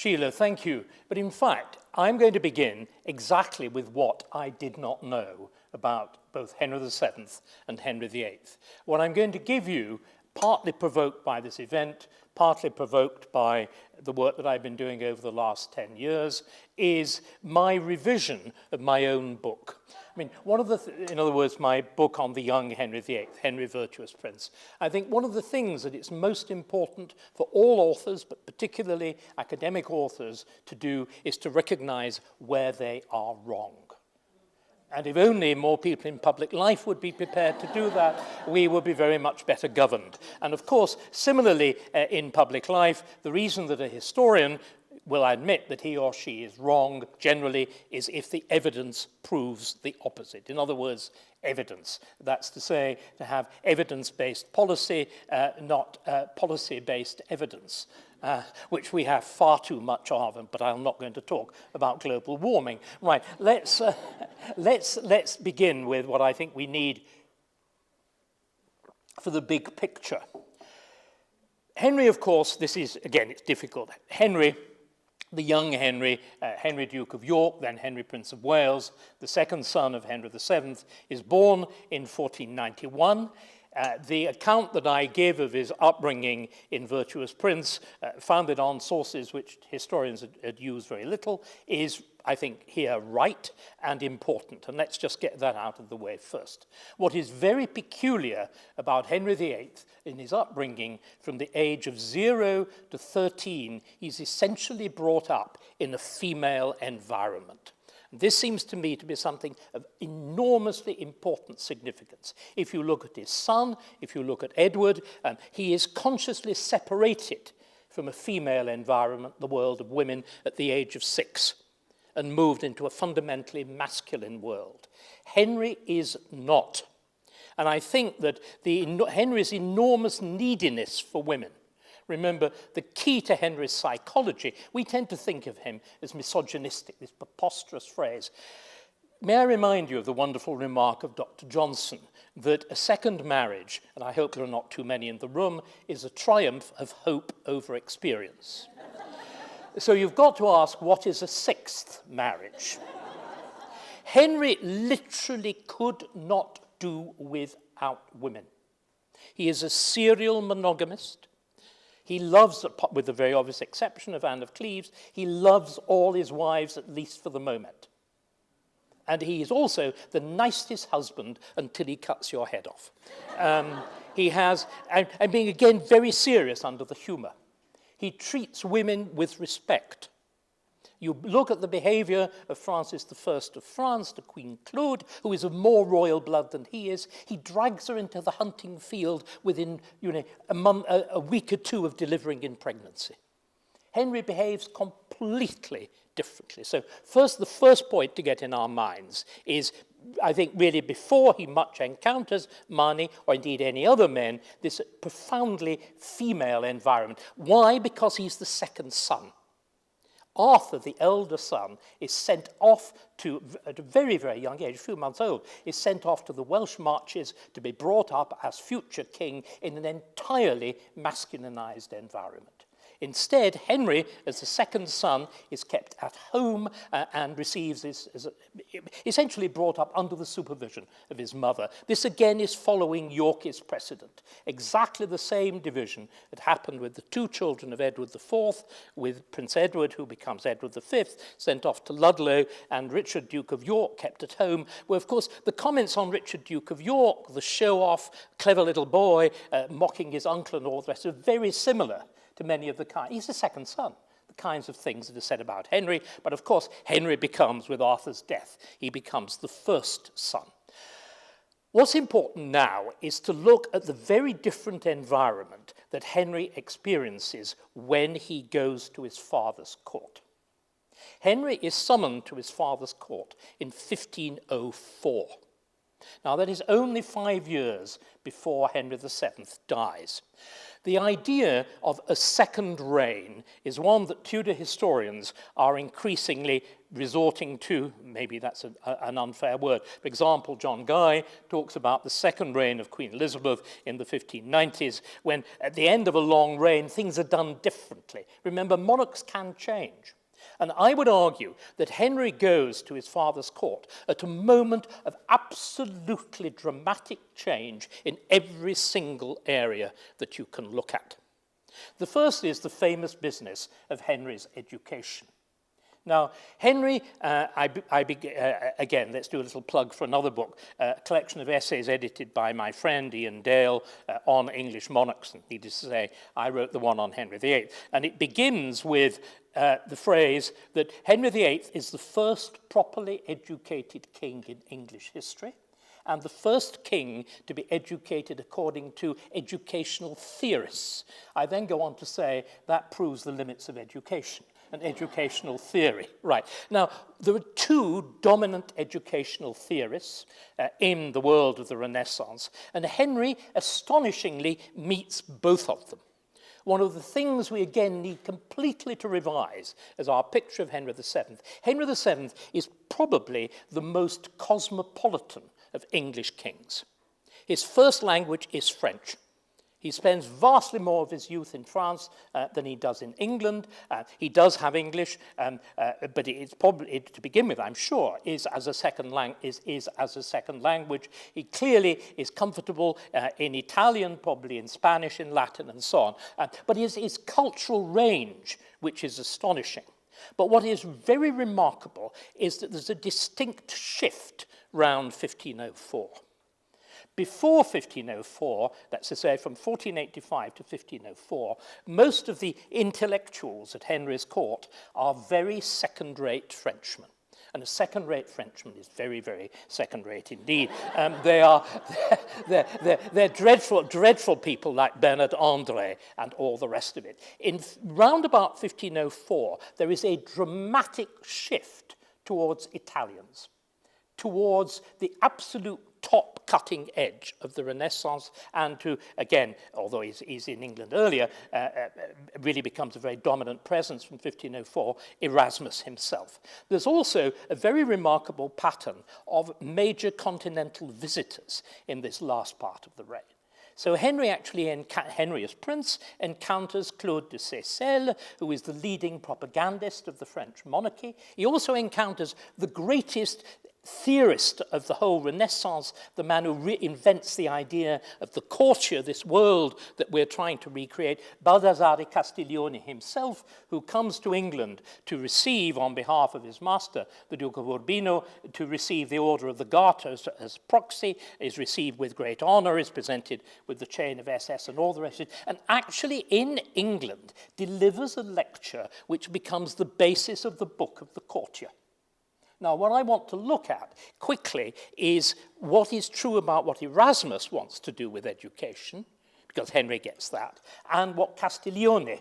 Sheila, thank you. But in fact, I'm going to begin exactly with what I did not know about both Henry VII and Henry VIII. What I'm going to give you, partly provoked by this event, partly provoked by the work that I've been doing over the last 10 years, is my revision of my own book. I mean, in other words, my book on the young Henry VIII, Henry Virtuous Prince. I think one of the things that it's most important for all authors, but particularly academic authors, to do is to recognize where they are wrong. And if only more people in public life would be prepared to do that, we would be very much better governed. And of course, similarly in public life, the reason that a historian will admit that he or she is wrong generally is if the evidence proves the opposite. In other words, evidence. That's to say, to have evidence-based policy, not policy-based evidence. Which we have far too much of, but I'm not going to talk about global warming. Right, let's begin with what I think we need for the big picture. Henry, of course, this is, again, it's difficult. Henry, the young Henry, Henry Duke of York, then Henry Prince of Wales, the second son of Henry VII, is born in 1491. The account that I give of his upbringing in Virtuous Prince, founded on sources which historians had used very little, is, I think, here right and important. And let's just get that out of the way first. What is very peculiar about Henry VIII in his upbringing, from the age of 0 to 13, he's essentially brought up in a female environment. This seems to me to be something of enormously important significance. If you look at his son, if you look at Edward, he is consciously separated from a female environment, the world of women, at the age of 6, and moved into a fundamentally masculine world. Henry is not. And I think that Henry's enormous neediness for women, remember, the key to Henry's psychology, we tend to think of him as misogynistic, this preposterous phrase. May I remind you of the wonderful remark of Dr. Johnson, that a second marriage, and I hope there are not too many in the room, is a triumph of hope over experience. So you've got to ask, what is a sixth marriage? Henry literally could not do without women. He is a serial monogamist. He loves, with the very obvious exception of Anne of Cleves, he loves all his wives, at least for the moment. And he is also the nicest husband until he cuts your head off. He has, and being again very serious under the humor, he treats women with respect. You look at the behavior of Francis I of France, to Queen Claude, who is of more royal blood than he is. He drags her into the hunting field within a week or two of delivering in pregnancy. Henry behaves completely differently. So the first point to get in our minds is, I think really before he much encounters Marney, or indeed any other men, this profoundly female environment. Why? Because he's the second son. Arthur, the elder son, is sent off to, at a very, very young age, a few months old, is sent off to the Welsh marches to be brought up as future king in an entirely masculinized environment. Instead, Henry, as the second son, is kept at home and receives essentially brought up under the supervision of his mother. This again is following York's precedent. Exactly the same division that happened with the two children of Edward IV, with Prince Edward, who becomes Edward V, sent off to Ludlow, and Richard, Duke of York, kept at home, where, of course, the comments on Richard, Duke of York, the show-off, clever little boy, mocking his uncle and all the rest, are very similar to many of the kind. He's the second son, the kinds of things that are said about Henry. But of course, Henry becomes, with Arthur's death, he becomes the first son. What's important now is to look at the very different environment that Henry experiences when he goes to his father's court. Henry is summoned to his father's court in 1504. Now, that is only 5 years before Henry VII dies. The idea of a second reign is one that Tudor historians are increasingly resorting to, maybe that's an unfair word. For example, John Guy talks about the second reign of Queen Elizabeth in the 1590s, when at the end of a long reign, things are done differently. Remember, monarchs can change. And I would argue that Henry goes to his father's court at a moment of absolutely dramatic change in every single area that you can look at. The first is the famous business of Henry's education. Now, Henry, again, let's do a little plug for another book, a collection of essays edited by my friend Ian Dale on English monarchs. And needless to say, I wrote the one on Henry VIII. And it begins with the phrase that Henry VIII is the first properly educated king in English history, and the first king to be educated according to educational theorists. I then go on to say that proves the limits of education. An educational theory. Right. Now, there are two dominant educational theorists in the world of the Renaissance, and Henry astonishingly meets both of them. One of the things we again need completely to revise is our picture of Henry VII. Henry VII is probably the most cosmopolitan of English kings. His first language is French. He spends vastly more of his youth in France than he does in England. He does have English, but it's probably, to begin with, I'm sure, is as a second language. He clearly is comfortable in Italian, probably in Spanish, in Latin, and so on. But his cultural range, which is astonishing. But what is very remarkable is that there's a distinct shift round 1504. Before 1504, that's to say from 1485 to 1504, most of the intellectuals at Henry's court are very second-rate Frenchmen. And a second-rate Frenchman is very, very second-rate indeed. They're dreadful people like Bernard André and all the rest of it. In round about 1504, there is a dramatic shift towards Italians, towards the absolute top cutting edge of the Renaissance, and to, again, although he's in England earlier, really becomes a very dominant presence from 1504, Erasmus himself. There's also a very remarkable pattern of major continental visitors in this last part of the reign. So Henry as prince encounters Claude de Seyssel, who is the leading propagandist of the French monarchy. He also encounters the greatest theorist of the whole Renaissance, the man who reinvents the idea of the courtier, this world that we're trying to recreate, Baldassare Castiglione himself, who comes to England to receive, on behalf of his master, the Duke of Urbino, to receive the Order of the Garter as proxy, is received with great honor, is presented with the chain of SS and all the rest of it, and actually in England delivers a lecture which becomes the basis of the Book of the Courtier. Now, what I want to look at quickly is what is true about what Erasmus wants to do with education, because Henry gets that, and what Castiglione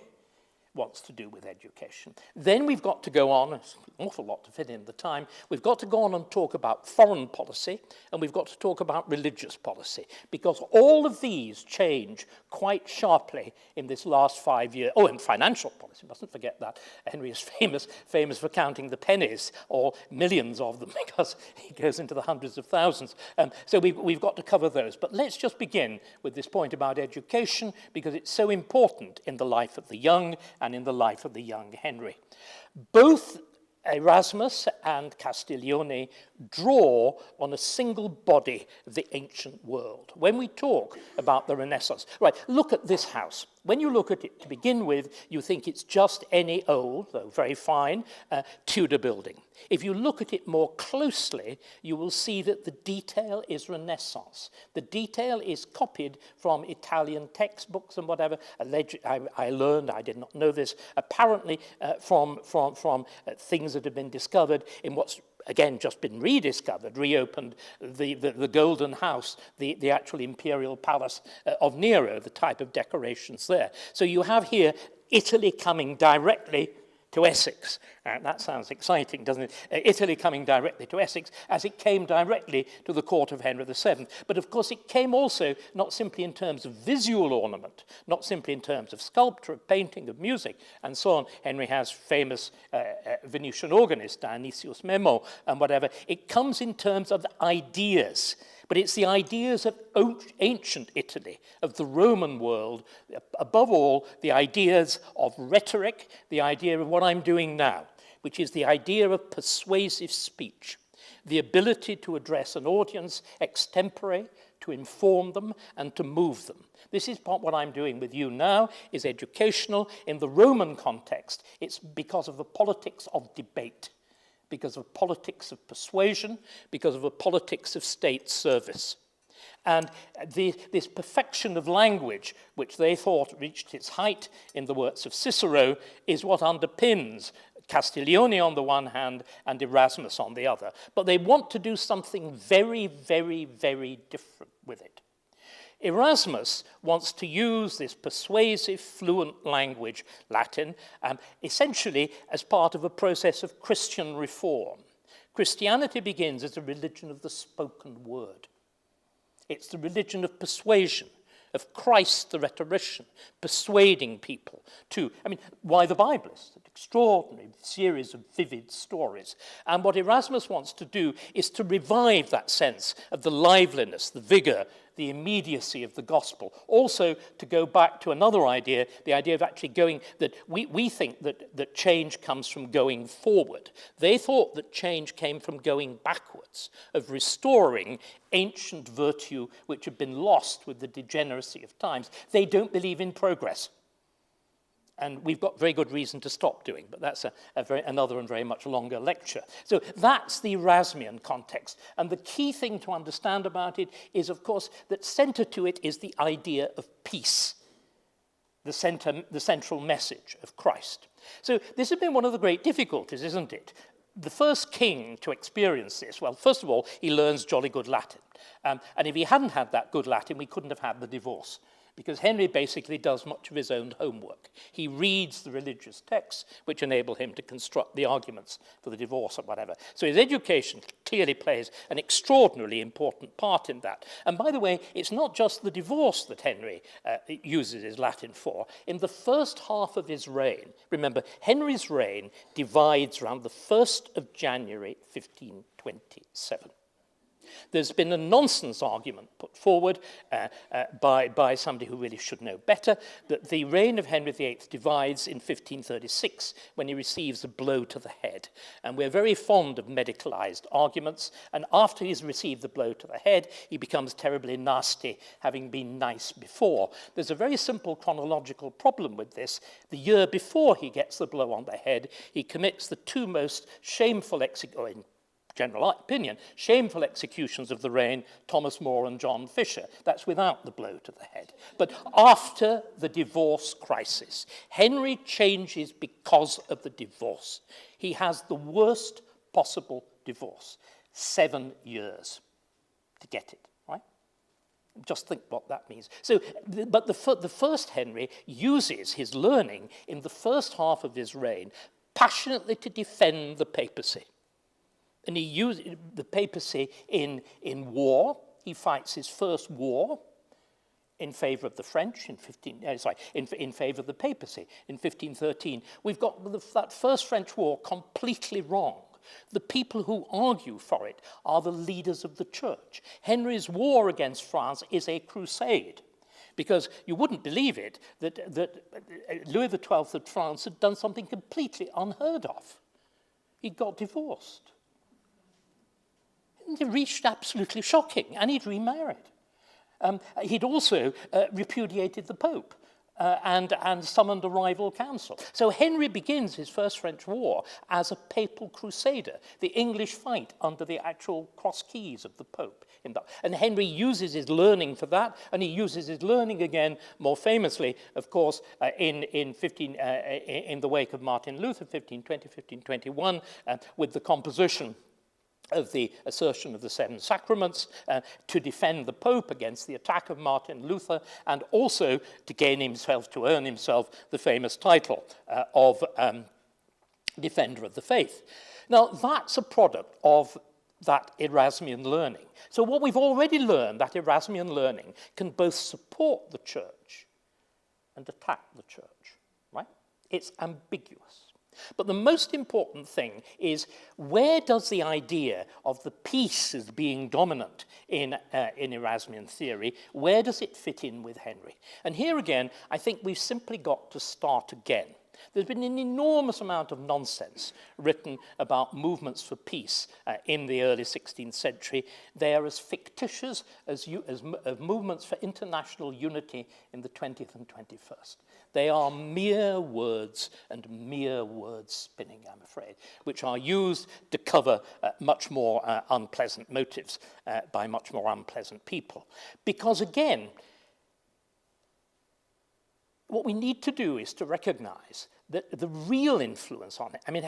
wants to do with education. Then we've got to go on, it's an awful lot to fit in the time, we've got to go on and talk about foreign policy, and we've got to talk about religious policy, because all of these change quite sharply in this last 5 years. Oh, and financial policy, mustn't forget that. Henry is famous for counting the pennies, or millions of them, because he goes into the hundreds of thousands. So we've got to cover those. But let's just begin with this point about education, because it's so important in the life of the young and in the life of the young Henry. Both Erasmus and Castiglione draw on a single body of the ancient world. When we talk about the Renaissance, right, look at this house. When you look at it to begin with, you think it's just any old, though very fine, Tudor building. If you look at it more closely, you will see that the detail is Renaissance. The detail is copied from Italian textbooks and whatever. I learned, I did not know this, apparently from things that have been discovered in what's again just been rediscovered, reopened, the Golden House, the actual imperial palace of Nero, the type of decorations there. So you have here Italy coming directly to Essex. That sounds exciting, doesn't it? Italy coming directly to Essex, as it came directly to the court of Henry VII. But of course it came also not simply in terms of visual ornament, not simply in terms of sculpture, of painting, of music, and so on. Henry has famous Venetian organist, Dionysius Memo, and whatever. It comes in terms of ideas. But it's the ideas of ancient Italy, of the Roman world, above all, the ideas of rhetoric, the idea of what I'm doing now, which is the idea of persuasive speech, the ability to address an audience extempore, to inform them and to move them. This is what I'm doing with you now, is educational. In the Roman context, it's because of the politics of debate, because of politics of persuasion, because of a politics of state service. And this perfection of language, which they thought reached its height in the works of Cicero, is what underpins Castiglione on the one hand and Erasmus on the other. But they want to do something very, very, very different with it. Erasmus wants to use this persuasive, fluent language, Latin, essentially as part of a process of Christian reform. Christianity begins as a religion of the spoken word. It's the religion of persuasion, of Christ the rhetorician, persuading people to, why the Bible is an extraordinary series of vivid stories. And what Erasmus wants to do is to revive that sense of the liveliness, the vigor, the immediacy of the gospel. Also, to go back to another idea, the idea of actually going, that we think that change comes from going forward. They thought that change came from going backwards, of restoring ancient virtue which had been lost with the degeneracy of times. They don't believe in progress. And we've got very good reason to stop doing, but that's another and very much longer lecture. So that's the Erasmian context. And the key thing to understand about it is, of course, that center to it is the idea of peace, the central message of Christ. So this has been one of the great difficulties, isn't it? The first king to experience this, well, first of all, he learns jolly good Latin. And if he hadn't had that good Latin, we couldn't have had the divorce. Because Henry basically does much of his own homework. He reads the religious texts which enable him to construct the arguments for the divorce or whatever. So his education clearly plays an extraordinarily important part in that. And by the way, it's not just the divorce that Henry uses his Latin for. In the first half of his reign, remember, Henry's reign divides around the 1st of January 1527. There's been a nonsense argument put forward by somebody who really should know better, that the reign of Henry VIII divides in 1536 when he receives a blow to the head. And we're very fond of medicalized arguments, and after he's received the blow to the head, he becomes terribly nasty, having been nice before. There's a very simple chronological problem with this. The year before he gets the blow on the head, he commits the two most shameful executions, general opinion, shameful executions of the reign, Thomas More and John Fisher. That's without the blow to the head. But after the divorce crisis, Henry changes because of the divorce. He has the worst possible divorce, 7 years to get it, right? Just think what that means. So, but the first Henry uses his learning in the first half of his reign passionately to defend the papacy. And he used the papacy in war. He fights his first war in favor of the French in favor of the papacy in 1513. We've got that first French war completely wrong. The people who argue for it are the leaders of the church. Henry's war against France is a crusade, because you wouldn't believe it that Louis XII of France had done something completely unheard of. He got divorced. It reached absolutely shocking, and he'd remarried. He'd also repudiated the Pope and summoned a rival council. So Henry begins his first French war as a papal crusader. The English fight under the actual cross keys of the Pope. And Henry uses his learning for that, and he uses his learning again, more famously, of course, in the wake of Martin Luther, 1520, 1521, with the composition of the assertion of the seven sacraments, to defend the Pope against the attack of Martin Luther, and also to earn himself the famous title of defender of the faith. Now, that's a product of that Erasmian learning. So what we've already learned, that Erasmian learning, can both support the church and attack the church, right? It's ambiguous. But the most important thing is, where does the idea of the peace as being dominant in Erasmian theory, where does it fit in with Henry? And here again, I think we've simply got to start again. There's been an enormous amount of nonsense written about movements for peace in the early 16th century. They are as fictitious as movements for international unity in the 20th and 21st. They are mere words and mere word spinning, I'm afraid, which are used to cover much more unpleasant motives by much more unpleasant people. Because again, what we need to do is to recognize that the real influence on it, I mean,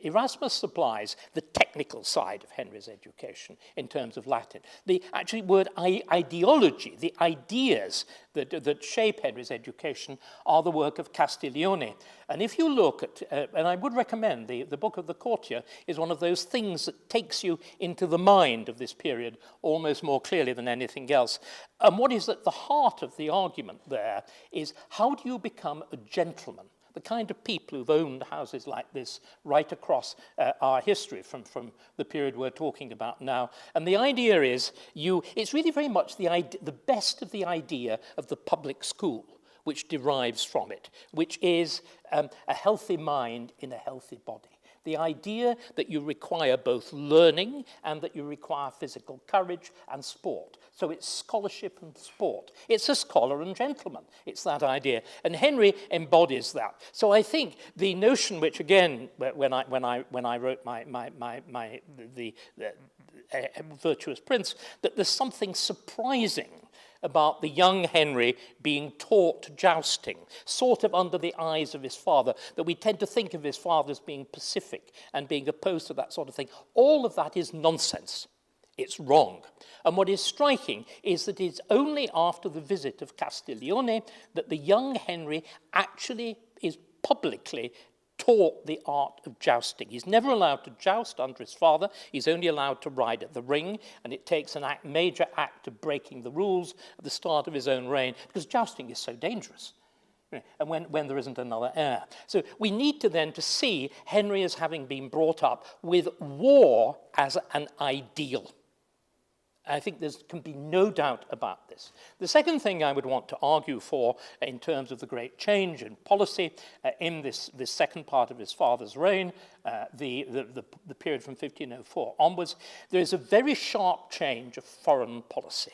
Erasmus supplies the technical side of Henry's education in terms of Latin. The actually word ideology, the ideas that shape Henry's education are the work of Castiglione. And if you look at, and I would recommend the book of the Courtier is one of those things that takes you into the mind of this period almost more clearly than anything else. And what is at the heart of the argument there is, how do you become a gentleman? The kind of people who've owned houses like this right across our history from the period we're talking about now. And the idea is, it's really very much the best of the idea of the public school, which derives from it, which is a healthy mind in a healthy body. The idea that you require both learning and that you require physical courage and sport. So it's scholarship and sport. It's a scholar and gentleman. It's that idea. And Henry embodies that. So I think the notion which, again, when I wrote the Virtuous Prince, that there's something surprising about the young Henry being taught jousting, sort of under the eyes of his father, that we tend to think of his father as being pacific and being opposed to that sort of thing. All of that is nonsense. It's wrong. And what is striking is that it's only after the visit of Castiglione that the young Henry actually is publicly taught the art of jousting. He's never allowed to joust under his father. He's only allowed to ride at the ring, and it takes a major act of breaking the rules at the start of his own reign, because jousting is so dangerous, and when there isn't another heir. So we need to then to see Henry as having been brought up with war as an ideal. I think there can be no doubt about this. The second thing I would want to argue for in terms of the great change in policy in this second part of his father's reign, the period from 1504 onwards, there is a very sharp change of foreign policy.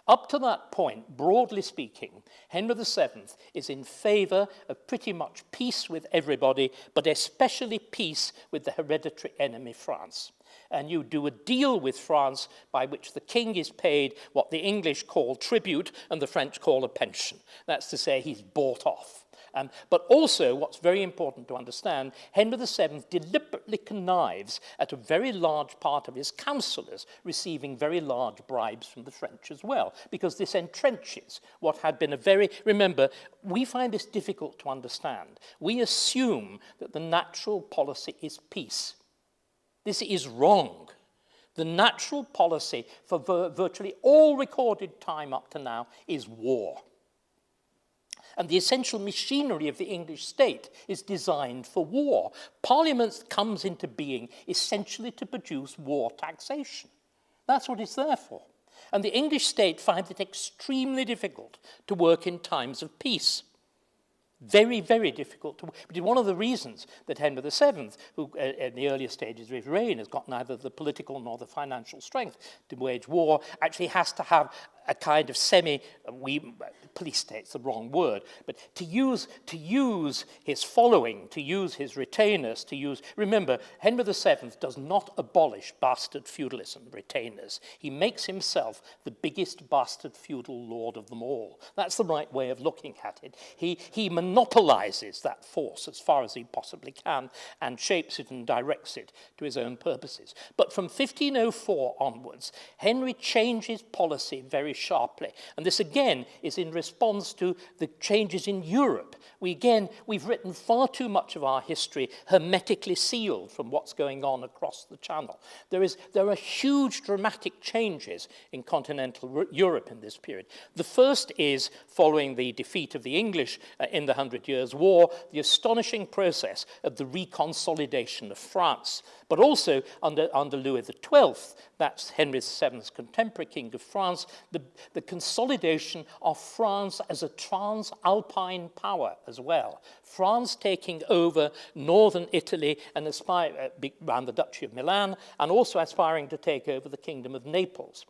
Up to that point, broadly speaking, Henry VII is in favour of pretty much peace with everybody, but especially peace with the hereditary enemy, France. And you do a deal with France by which the king is paid what the English call tribute and the French call a pension. That's to say, he's bought off. But also, what's very important to understand, Henry VII deliberately connives at a very large part of his councillors receiving very large bribes from the French as well, because this entrenches what had been a very... Remember, we find this difficult to understand. We assume that the natural policy is peace. This is wrong. The natural policy for virtually all recorded time up to now is war. And the essential machinery of the English state is designed for war. Parliament comes into being essentially to produce war taxation. That's what it's there for. And the English state finds it extremely difficult to work in times of peace. Very, very difficult to work. But one of the reasons that Henry VII, who in the earlier stages of his reign has got neither the political nor the financial strength to wage war, actually has to have a kind of police state's the wrong word, but to use his following, to use his retainers, remember, Henry VII does not abolish bastard feudalism, retainers. He makes himself the biggest bastard feudal lord of them all. That's the right way of looking at it. He monopolizes that force as far as he possibly can and shapes it and directs it to his own purposes. But from 1504 onwards, Henry changes policy very sharply. And this again is in response to the changes in Europe. We've written far too much of our history hermetically sealed from what's going on across the Channel. There are huge dramatic changes in continental Europe in this period. The first is, following the defeat of the English in the 100 Years' War, the astonishing process of the reconsolidation of France, but also under Louis XII, that's Henry VII's contemporary king of France, the consolidation of France as a transalpine power as well. France taking over northern Italy and around the Duchy of Milan, and also aspiring to take over the Kingdom of Naples.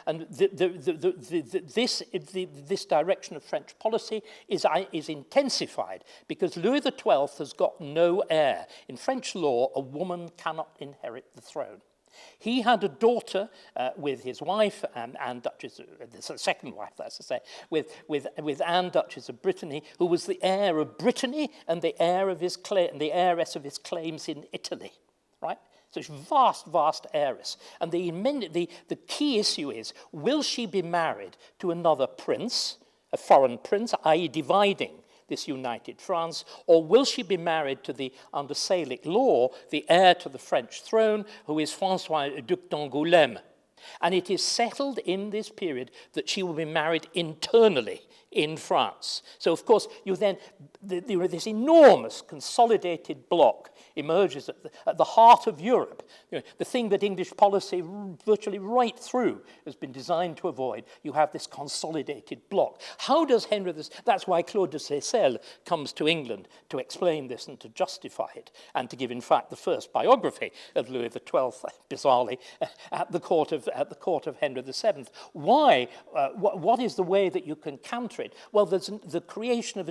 And this direction of French policy is intensified because Louis XII has got no heir. In French law, a woman cannot inherit the throne. He had a daughter with his wife, Anne Duchess, the second wife, that's to say, with Anne Duchess of Brittany, who was the heir of Brittany and the heiress of his claims in Italy, right? So it's vast heiress. And the key issue is, will she be married to another prince, a foreign prince, i.e. dividing this united France, or will she be married to under Salic law, the heir to the French throne, who is Francois Duc d'Angoulême? And it is settled in this period that she will be married internally in France. So, of course, this enormous consolidated bloc emerges at the heart of Europe. The thing that English policy virtually right through has been designed to avoid. You have this consolidated bloc. How does Henry VIII... That's why Claude de Seyssel comes to England to explain this and to justify it, and to give, in fact, the first biography of Louis XII, bizarrely, at the court of Henry VII. Why? What is the way that you can counter it? Well, there's the creation of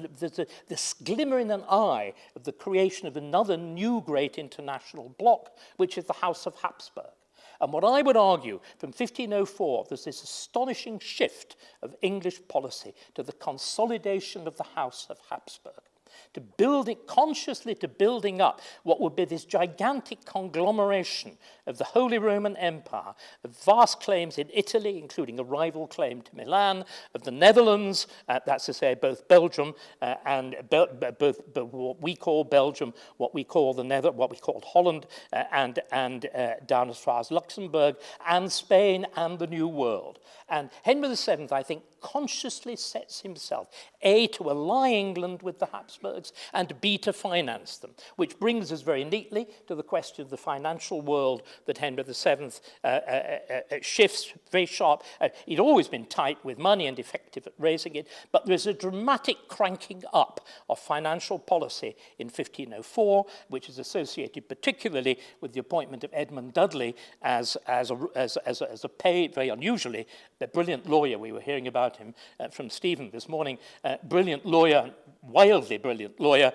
this glimmer in an eye of the creation of another new great international bloc, which is the House of Habsburg. And what I would argue, from 1504, there's this astonishing shift of English policy to the consolidation of the House of Habsburg, to building up what would be this gigantic conglomeration of the Holy Roman Empire, of vast claims in Italy, including a rival claim to Milan, of the Netherlands, that's to say both Belgium and both what we call Belgium, what we called Holland, and down as far as Luxembourg, and Spain and the New World. And Henry VII, I think, consciously sets himself, A, to ally England with the Habsburgs, and B, to finance them, which brings us very neatly to the question of the financial world that Henry VII shifts very sharp. He'd always been tight with money and effective at raising it, but there's a dramatic cranking up of financial policy in 1504, which is associated particularly with the appointment of Edmund Dudley as a paid, very unusually, the brilliant lawyer. We were hearing about him from Stephen this morning, brilliant lawyer, wildly brilliant lawyer,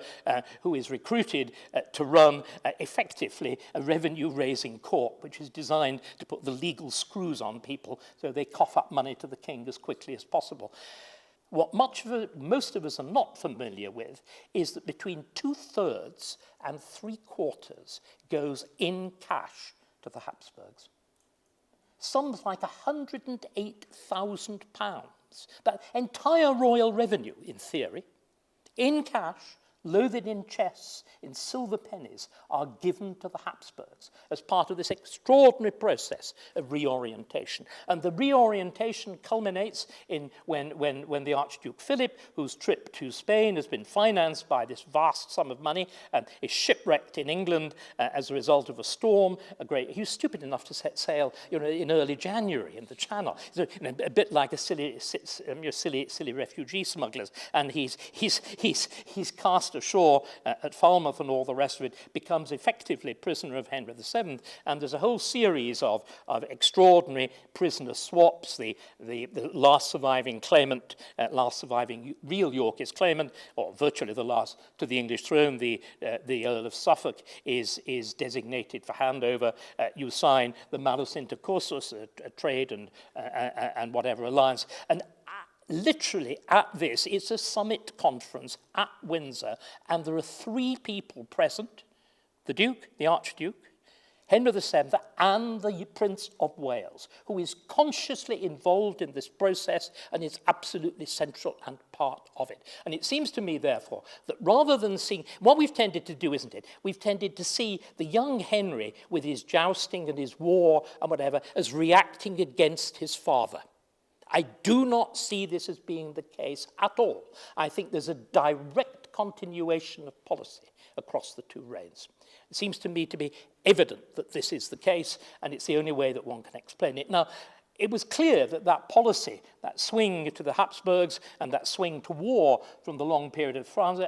who is recruited to run effectively a revenue-raising court, which is designed to put the legal screws on people so they cough up money to the king as quickly as possible. What most of us are not familiar with is that between 2/3 and 3/4 goes in cash to the Habsburgs. Sums like £108,000. That entire royal revenue, in theory, in cash, loaded in chests, in silver pennies, are given to the Habsburgs as part of this extraordinary process of reorientation. And the reorientation culminates in when the Archduke Philip, whose trip to Spain has been financed by this vast sum of money, is shipwrecked in England as a result of a storm. He was stupid enough to set sail, in early January in the Channel, so, a bit like silly refugee smugglers. And he's cast ashore at Falmouth and all the rest of it, becomes effectively prisoner of Henry VII, and there's a whole series of extraordinary prisoner swaps. The last surviving claimant, last surviving real Yorkist claimant, or virtually the last to the English throne, the Earl of Suffolk, is designated for handover. You sign the malus intercursus, a trade and whatever alliance, and literally at this, it's a summit conference at Windsor, and there are 3 people present: the Duke, the Archduke, Henry VII, and the Prince of Wales, who is consciously involved in this process and is absolutely central and part of it. And it seems to me, therefore, that rather than seeing, what we've tended to do, isn't it? We've tended to see the young Henry with his jousting and his war and whatever as reacting against his father. I do not see this as being the case at all. I think there's a direct continuation of policy across the 2 reigns. It seems to me to be evident that this is the case, and it's the only way that one can explain it. Now, it was clear that that policy, that swing to the Habsburgs and that swing to war from the long period of France,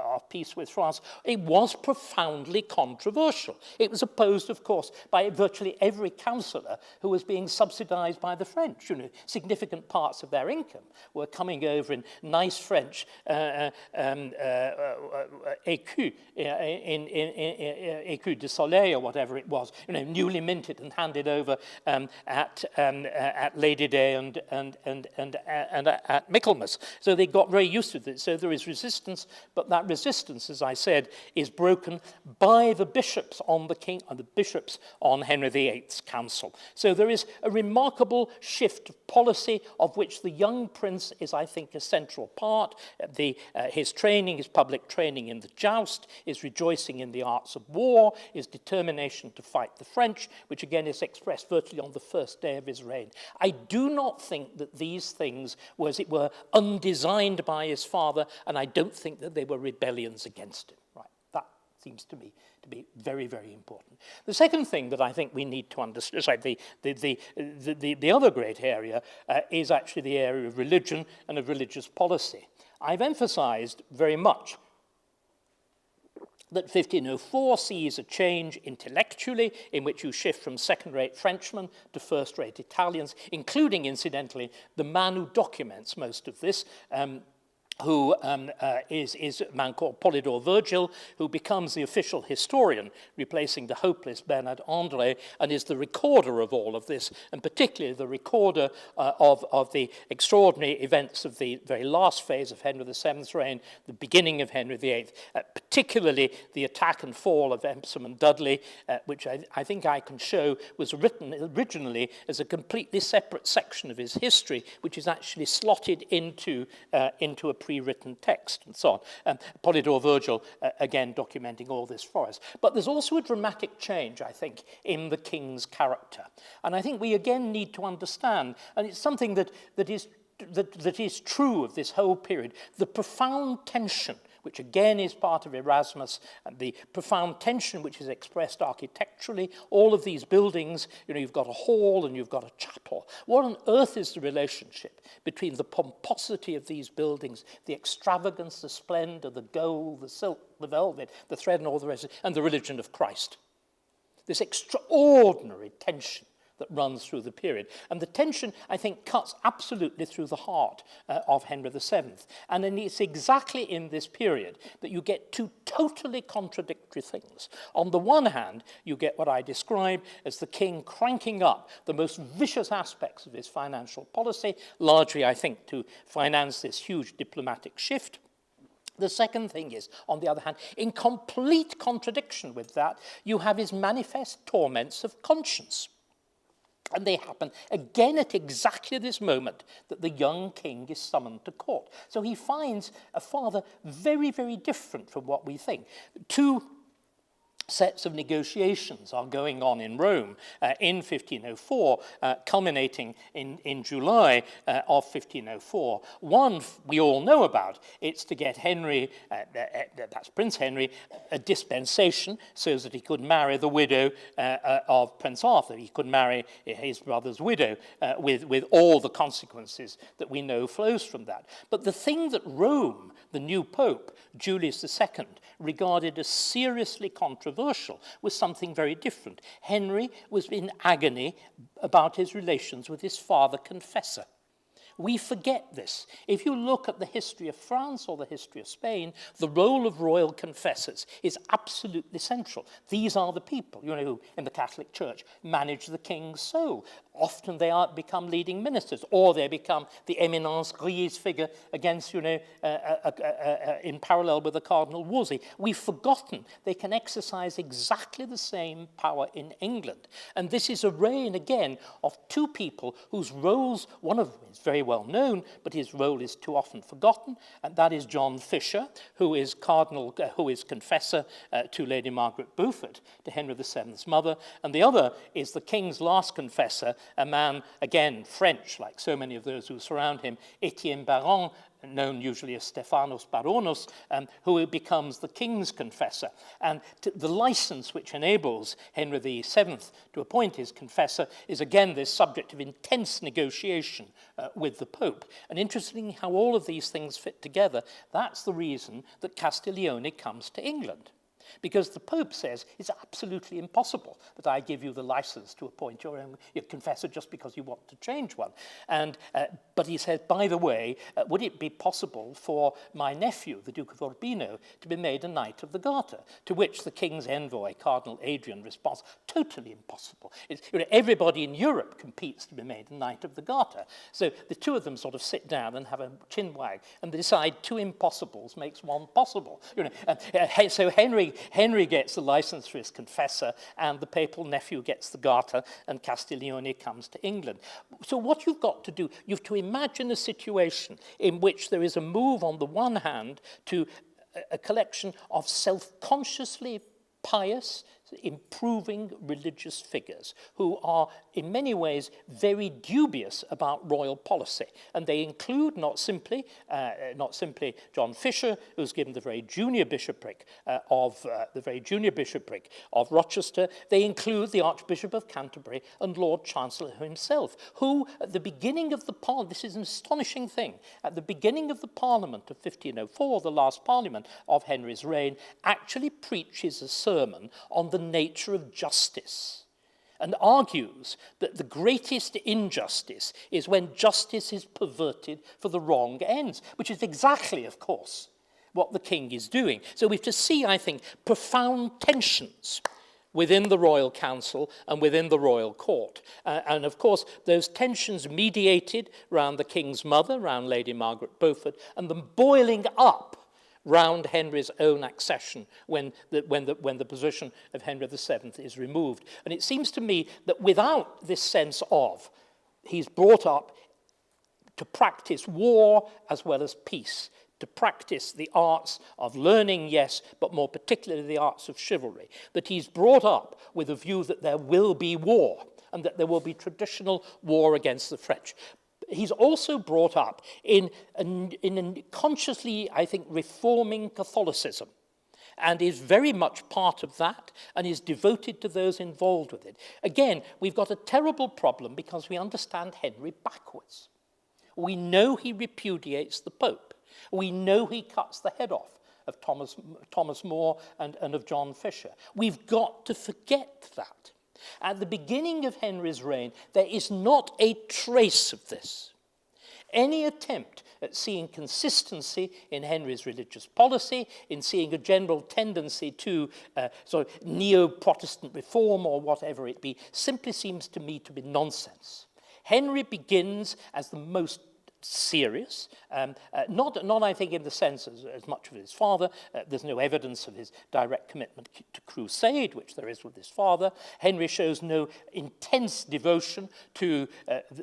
of peace with France, it was profoundly controversial. It was opposed, of course, by virtually every councillor who was being subsidized by the French. You know, significant parts of their income were coming over in nice French écus, écus de soleil or whatever it was, you know, newly minted and handed over at Lady Day and at Michaelmas. So they got very used to this. So there is resistance, but that resistance, as I said, is broken by the bishops on the king and the bishops on Henry VIII's council. So there is a remarkable shift of policy of which the young prince is, I think, a central part. His training, his public training in the joust, his rejoicing in the arts of war, his determination to fight the French, which again is expressed virtually on the first day of his reign. I do not think that these things were, as it were, undesigned by his father, and I don't think that they were rebellions against him. Right? That seems to me to be very, very important. The second thing that I think we need to understand, the other great area is actually the area of religion and of religious policy. I've emphasized very much that 1504 sees a change intellectually in which you shift from second-rate Frenchmen to first-rate Italians, including, incidentally, the man who documents most of this, who is a man called Polydore Virgil, who becomes the official historian, replacing the hopeless Bernard André, and is the recorder of all of this, and particularly the recorder of the extraordinary events of the very last phase of Henry VII's reign, the beginning of Henry VIII, particularly the attack and fall of Epsom and Dudley, which I think I can show was written originally as a completely separate section of his history, which is actually slotted into a pre-written text and so on. Polydore Virgil, again, documenting all this for us. But there's also a dramatic change, I think, in the king's character. And I think we again need to understand, and it's something that is true of this whole period, the profound tension, which again is part of Erasmus, and the profound tension which is expressed architecturally. All of these buildings, you know, you've got a hall and you've got a chapel. What on earth is the relationship between the pomposity of these buildings, the extravagance, the splendor, the gold, the silk, the velvet, the thread and all the rest, and the religion of Christ? This extraordinary tension that runs through the period. And the tension, I think, cuts absolutely through the heart of Henry VII. And then it's exactly in this period that you get 2 totally contradictory things. On the one hand, you get what I describe as the king cranking up the most vicious aspects of his financial policy, largely, I think, to finance this huge diplomatic shift. The second thing is, on the other hand, in complete contradiction with that, you have his manifest torments of conscience. And they happen again at exactly this moment that the young king is summoned to court. So he finds a father very, very different from what we think. 2 sets of negotiations are going on in Rome in 1504, culminating in July of 1504. One we all know about. It's to get Henry, that's Prince Henry, a dispensation so that he could marry the widow of Prince Arthur. He could marry his brother's widow with all the consequences that we know flows from that. But the thing that Rome, the new pope, Julius II, regarded as seriously controversial was something very different. Henry was in agony about his relations with his father confessor. We forget this. If you look at the history of France or the history of Spain, the role of royal confessors is absolutely central. These are the people, who in the Catholic Church manage the king's soul. Often they become leading ministers, or they become the éminence grise figure against, in parallel with the Cardinal Wolsey. We've forgotten they can exercise exactly the same power in England. And this is a reign, again, of two people whose roles, one of them is very well known, but his role is too often forgotten, and that is John Fisher, who is confessor to Lady Margaret Beaufort, to Henry VII's mother, and the other is the king's last confessor, a man, again, French, like so many of those who surround him, Etienne Baron, known usually as Stephanos Baronos, who becomes the king's confessor. And the license which enables Henry VII to appoint his confessor is again this subject of intense negotiation with the Pope. And interestingly how all of these things fit together, that's the reason that Castiglione comes to England. Because the Pope says it's absolutely impossible that I give you the license to appoint your confessor just because you want to change one. But he says, by the way, would it be possible for my nephew, the Duke of Urbino, to be made a Knight of the Garter? To which the king's envoy, Cardinal Adrian, responds, totally impossible. Everybody in Europe competes to be made a Knight of the Garter. So the two of them sort of sit down and have a chin wag and they decide two impossibles makes one possible. So Henry gets the license for his confessor, and the papal nephew gets the garter, and Castiglione comes to England. So what you've got to do, you have to imagine a situation in which there is a move on the one hand to a collection of self-consciously pious, improving religious figures who are in many ways very dubious about royal policy, and they include not simply John Fisher, who's given the very junior bishopric of Rochester. They include the Archbishop of Canterbury and Lord Chancellor himself, who at the beginning of the Parliament, this is an astonishing thing, at the beginning of the Parliament of 1504, the last Parliament of Henry's reign, actually preaches a sermon on the nature of justice and argues that the greatest injustice is when justice is perverted for the wrong ends, which is exactly, of course, what the king is doing. So we have to see, I think, profound tensions within the royal council and within the royal court. And of course, those tensions mediated round the king's mother, round Lady Margaret Beaufort, and them boiling up round Henry's own accession when the position of Henry VII is removed. And it seems to me that without this sense of he's brought up to practice war as well as peace, to practice the arts of learning, yes, but more particularly the arts of chivalry, that he's brought up with a view that there will be war and that there will be traditional war against the French. He's also brought up in a consciously, I think, reforming Catholicism, and is very much part of that and is devoted to those involved with it. Again, we've got a terrible problem because we understand Henry backwards. We know he repudiates the Pope. We know he cuts the head off of Thomas More and of John Fisher. We've got to forget that. At the beginning of Henry's reign, there is not a trace of this. Any attempt at seeing consistency in Henry's religious policy, in seeing a general tendency to sort of neo-Protestant reform or whatever it be, simply seems to me to be nonsense. Henry begins as the most serious, not I think in the sense as much of his father. There's no evidence of his direct commitment to crusade, which there is with his father. Henry shows no intense devotion to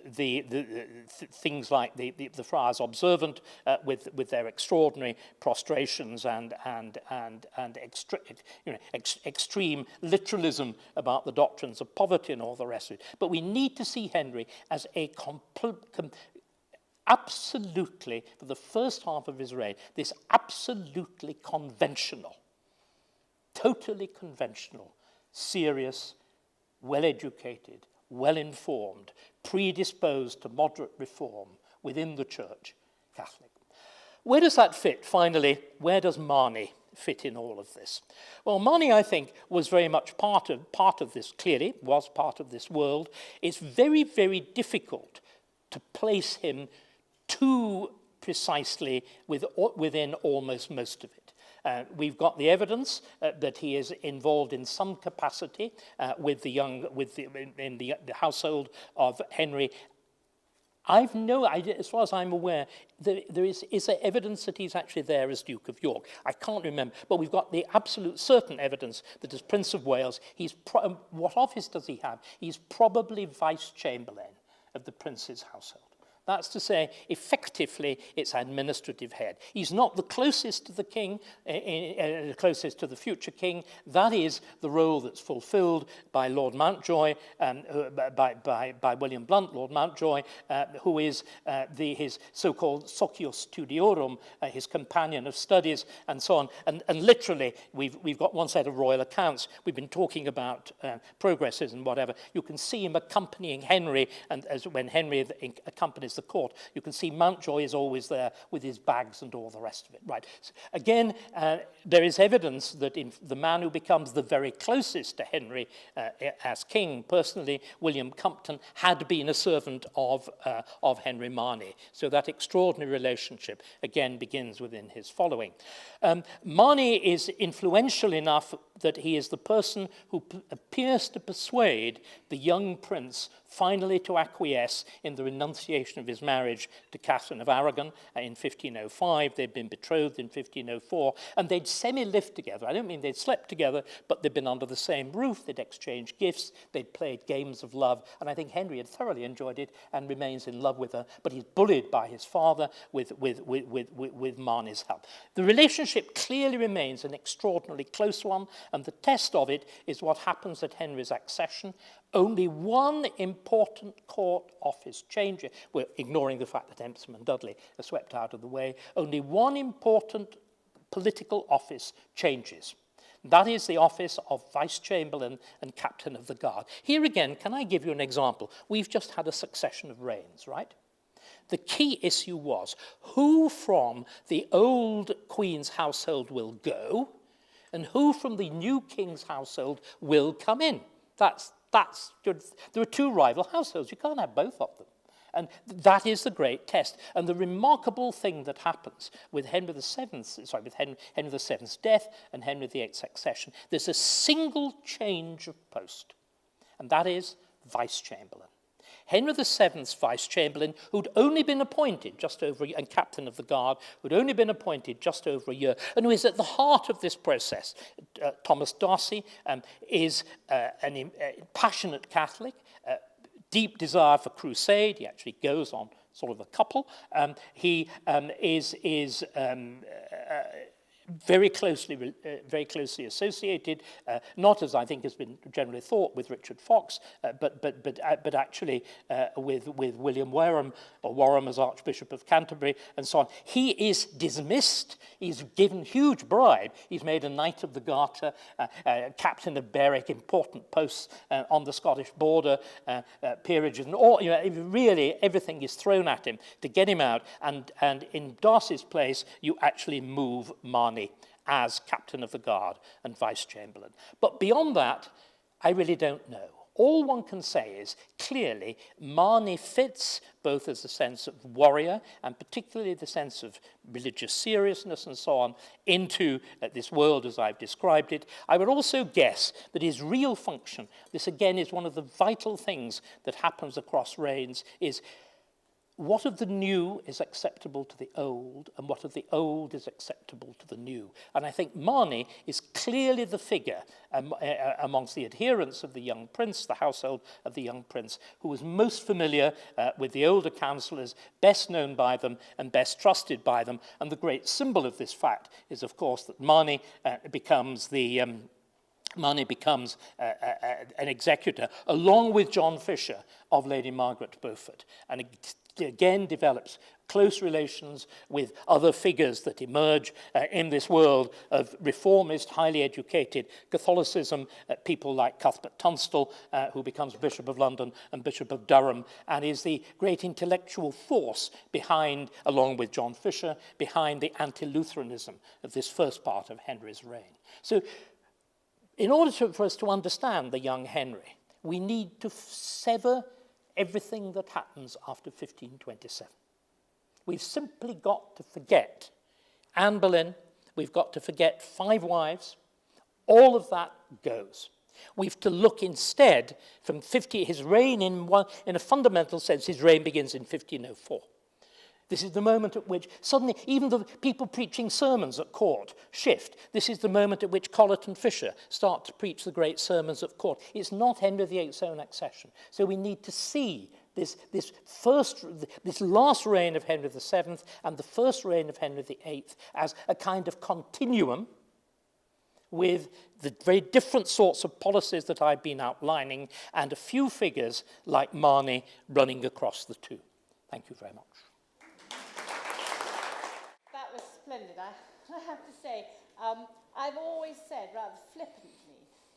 the things like the Friars Observant with their extraordinary prostrations and extreme literalism about the doctrines of poverty and all the rest of it. But we need to see Henry as a absolutely, for the first half of his reign, this absolutely conventional, totally conventional, serious, well-educated, well-informed, predisposed to moderate reform within the Church, Catholic. Where does that fit? Finally, where does Marney fit in all of this? Well, Marney, I think, was very much part of this, clearly, was part of this world. It's very, very difficult to place him too precisely within almost most of it. We've got the evidence that he is involved in some capacity in the household of Henry. I've no idea, as far as I'm aware, is there evidence that he's actually there as Duke of York? I can't remember, but we've got the absolute certain evidence that as Prince of Wales, what office does he have? He's probably Vice-Chamberlain of the Prince's household. That's to say, effectively, it's administrative head. He's not the closest to the king, the closest to the future king. That is the role that's fulfilled by Lord Mountjoy, by William Blount, Lord Mountjoy, who is his so-called socius studiorum, his companion of studies, and so on. And literally, we've got one set of royal accounts. We've been talking about progresses and whatever. You can see him accompanying Henry, and when Henry accompanies the court, you can see Mountjoy is always there with his bags and all the rest of it. Right. So again, there is evidence that the man who becomes the very closest to Henry as king, personally, William Compton, had been a servant of Henry Marney. So that extraordinary relationship, again, begins within his following. Marney is influential enough that he is the person who appears to persuade the young prince finally to acquiesce in the renunciation of his marriage to Catherine of Aragon in 1505. They'd been betrothed in 1504, and they'd semi-lived together. I don't mean they'd slept together, but they'd been under the same roof, they'd exchanged gifts, they'd played games of love, and I think Henry had thoroughly enjoyed it and remains in love with her, but he's bullied by his father with Marney's help. The relationship clearly remains an extraordinarily close one, and the test of it is what happens at Henry's accession. Only one important court office changes. We're ignoring the fact that Epsom and Dudley are swept out of the way. Only one important political office changes. That is the office of Vice-Chamberlain and Captain of the Guard. Here again, can I give you an example? We've just had a succession of reigns, right? The key issue was who from the old Queen's household will go and who from the new King's household will come in. That's good. There are two rival households. You can't have both of them. And that is the great test. And the remarkable thing that happens with Henry VII's death and Henry VIII's accession, there's a single change of post, and that is Vice-Chamberlain. Henry VII's Vice-Chamberlain, who'd only been appointed just over a year, and Captain of the Guard, who'd only been appointed just over a year, and who is at the heart of this process. Thomas Darcy is a passionate Catholic, deep desire for crusade. He actually goes on sort of a couple. He is very closely associated, not as I think has been generally thought with Richard Fox, but actually with William Warham, or Warham as Archbishop of Canterbury, and so on. He is dismissed. He's given huge bribe. He's made a Knight of the Garter, Captain of Berwick, important posts on the Scottish border, peerages, and all. Really everything is thrown at him to get him out. And in Darcy's place, you actually move Marney as Captain of the Guard and Vice-Chamberlain. But beyond that, I really don't know. All one can say is, clearly, Marney fits both as a sense of warrior and particularly the sense of religious seriousness and so on into this world as I've described it. I would also guess that his real function, this again is one of the vital things that happens across reigns, is what of the new is acceptable to the old, and what of the old is acceptable to the new. And I think Marney is clearly the figure amongst the adherents of the young prince, the household of the young prince, who was most familiar with the older councillors, best known by them and best trusted by them. And the great symbol of this fact is, of course, that Marney becomes an executor, along with John Fisher of Lady Margaret Beaufort, and it again develops close relations with other figures that emerge in this world of reformist, highly educated Catholicism, people like Cuthbert Tunstall, who becomes Bishop of London and Bishop of Durham, and is the great intellectual force behind, along with John Fisher, behind the anti-Lutheranism of this first part of Henry's reign. So in order for us to understand the young Henry, we need to sever everything that happens after 1527. We've simply got to forget Anne Boleyn. We've got to forget 5 wives. All of that goes. We've to look instead from his reign in a fundamental sense, his reign begins in 1504. This is the moment at which suddenly even the people preaching sermons at court shift. This is the moment at which Colet and Fisher start to preach the great sermons at court. It's not Henry VIII's own accession. So we need to see this last reign of Henry VII and the first reign of Henry VIII as a kind of continuum with the very different sorts of policies that I've been outlining and a few figures like Marney running across the two. Thank you very much. That was splendid. I have to say, I've always said, rather flippantly,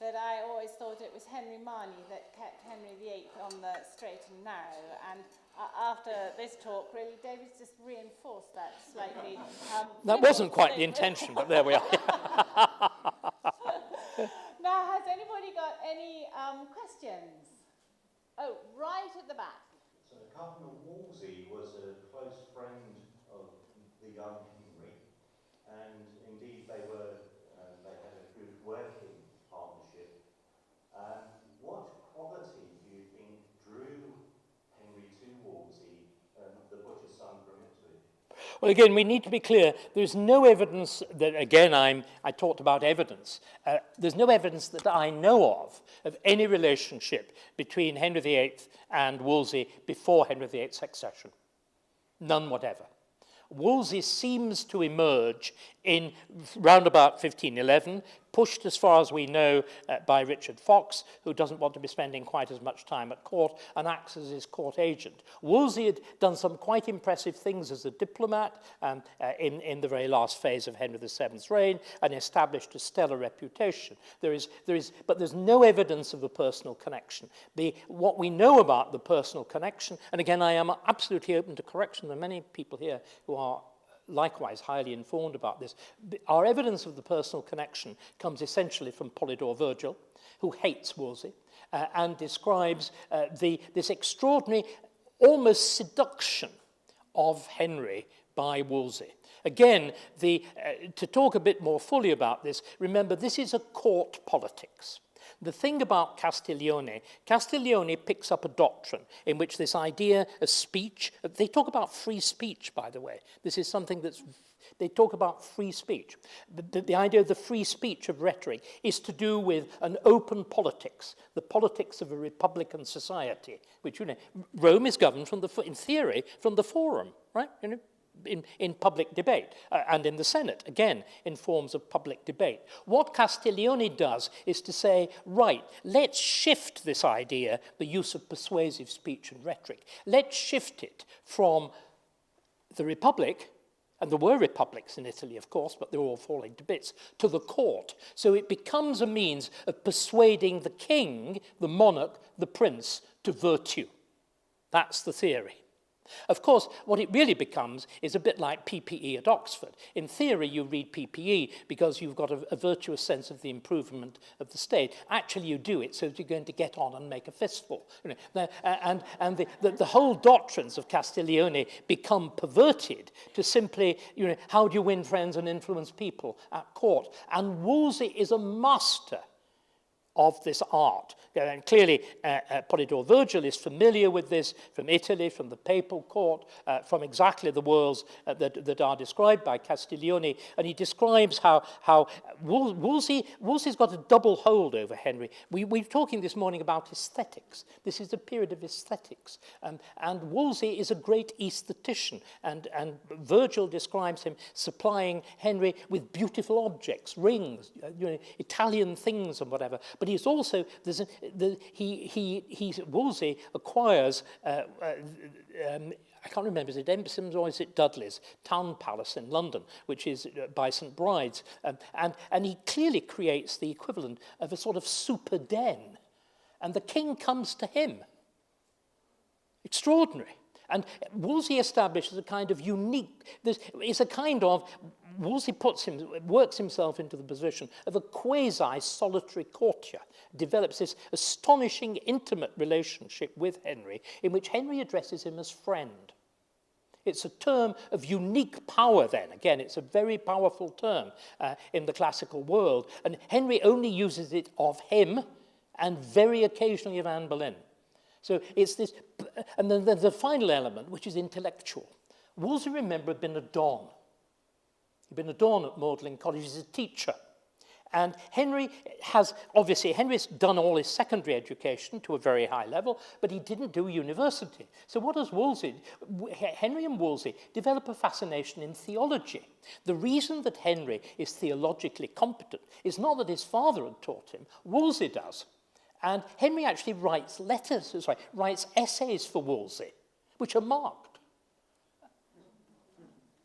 that I always thought it was Henry Marney that kept Henry VIII on the straight and narrow. And after this talk, really, David's just reinforced that slightly. That wasn't quite the intention, but there we are. Now, has anybody got any questions? Oh, right at the back. So Cardinal Wolsey was a close friend of the young Henry, and indeed they had a good working partnership. What quality do you think drew Henry to Wolsey, the butcher's son from Ipswich? Well, again, we need to be clear. There's no evidence that, again, I talked about evidence. There's no evidence that I know of any relationship between Henry VIII and Wolsey before Henry VIII's accession. None whatever. Wolsey seems to emerge in round about 1511, pushed as far as we know by Richard Fox, who doesn't want to be spending quite as much time at court and acts as his court agent. Wolsey had done some quite impressive things as a diplomat in the very last phase of Henry VII's reign and established a stellar reputation. But there's no evidence of a personal connection. What we know about the personal connection, and again, I am absolutely open to correction. There are many people here who are likewise highly informed about this. Our evidence of the personal connection comes essentially from Polydore Virgil, who hates Wolsey and describes this extraordinary, almost seduction of Henry by Wolsey. Again, to talk a bit more fully about this, remember this is a court politics. The thing about Castiglione picks up a doctrine in which this idea of speech, they talk about free speech, by the way. This is something they talk about free speech. The idea of the free speech of rhetoric is to do with an open politics, the politics of a republican society, which, Rome is governed in theory, from the forum, right? In public debate, and in the Senate, again, in forms of public debate. What Castiglione does is to say, right, let's shift this idea, the use of persuasive speech and rhetoric. Let's shift it from the Republic, and there were republics in Italy, of course, but they're all falling to bits, to the court. So it becomes a means of persuading the king, the monarch, the prince, to virtue. That's the theory. Of course, what it really becomes is a bit like PPE at Oxford. In theory, you read PPE because you've got a virtuous sense of the improvement of the state. Actually, you do it so that you're going to get on and make a fistful. And the whole doctrines of Castiglione become perverted to simply, how do you win friends and influence people at court? And Wolsey is a master of this art. And clearly, Polydore Virgil is familiar with this from Italy, from the papal court, from exactly the worlds that are described by Castiglione. And he describes how Wolsey's got a double hold over Henry. We're talking this morning about aesthetics. This is a period of aesthetics. And Wolsey is a great aesthetician. And Virgil describes him supplying Henry with beautiful objects, rings, Italian things and whatever. But he's also, Wolsey acquires, I can't remember, is it Empson's or is it Dudley's Town Palace in London, which is by St. Bride's. And he clearly creates the equivalent of a sort of super den. And the king comes to him. Extraordinary. And Wolsey establishes a kind of unique, Wolsey works himself into the position of a quasi-solitary courtier, develops this astonishing, intimate relationship with Henry, in which Henry addresses him as friend. It's a term of unique power then. Again, it's a very powerful term in the classical world. And Henry only uses it of him and very occasionally of Anne Boleyn. So it's this, and then there's the final element, which is intellectual. Wolsey, remember, had been a don. He'd been a don at Magdalen College as a teacher. And Henry's done all his secondary education to a very high level, but he didn't do university. So what does Henry and Wolsey develop a fascination in theology. The reason that Henry is theologically competent is not that his father had taught him, Wolsey does. And Henry actually writes essays for Wolsey, which are marked.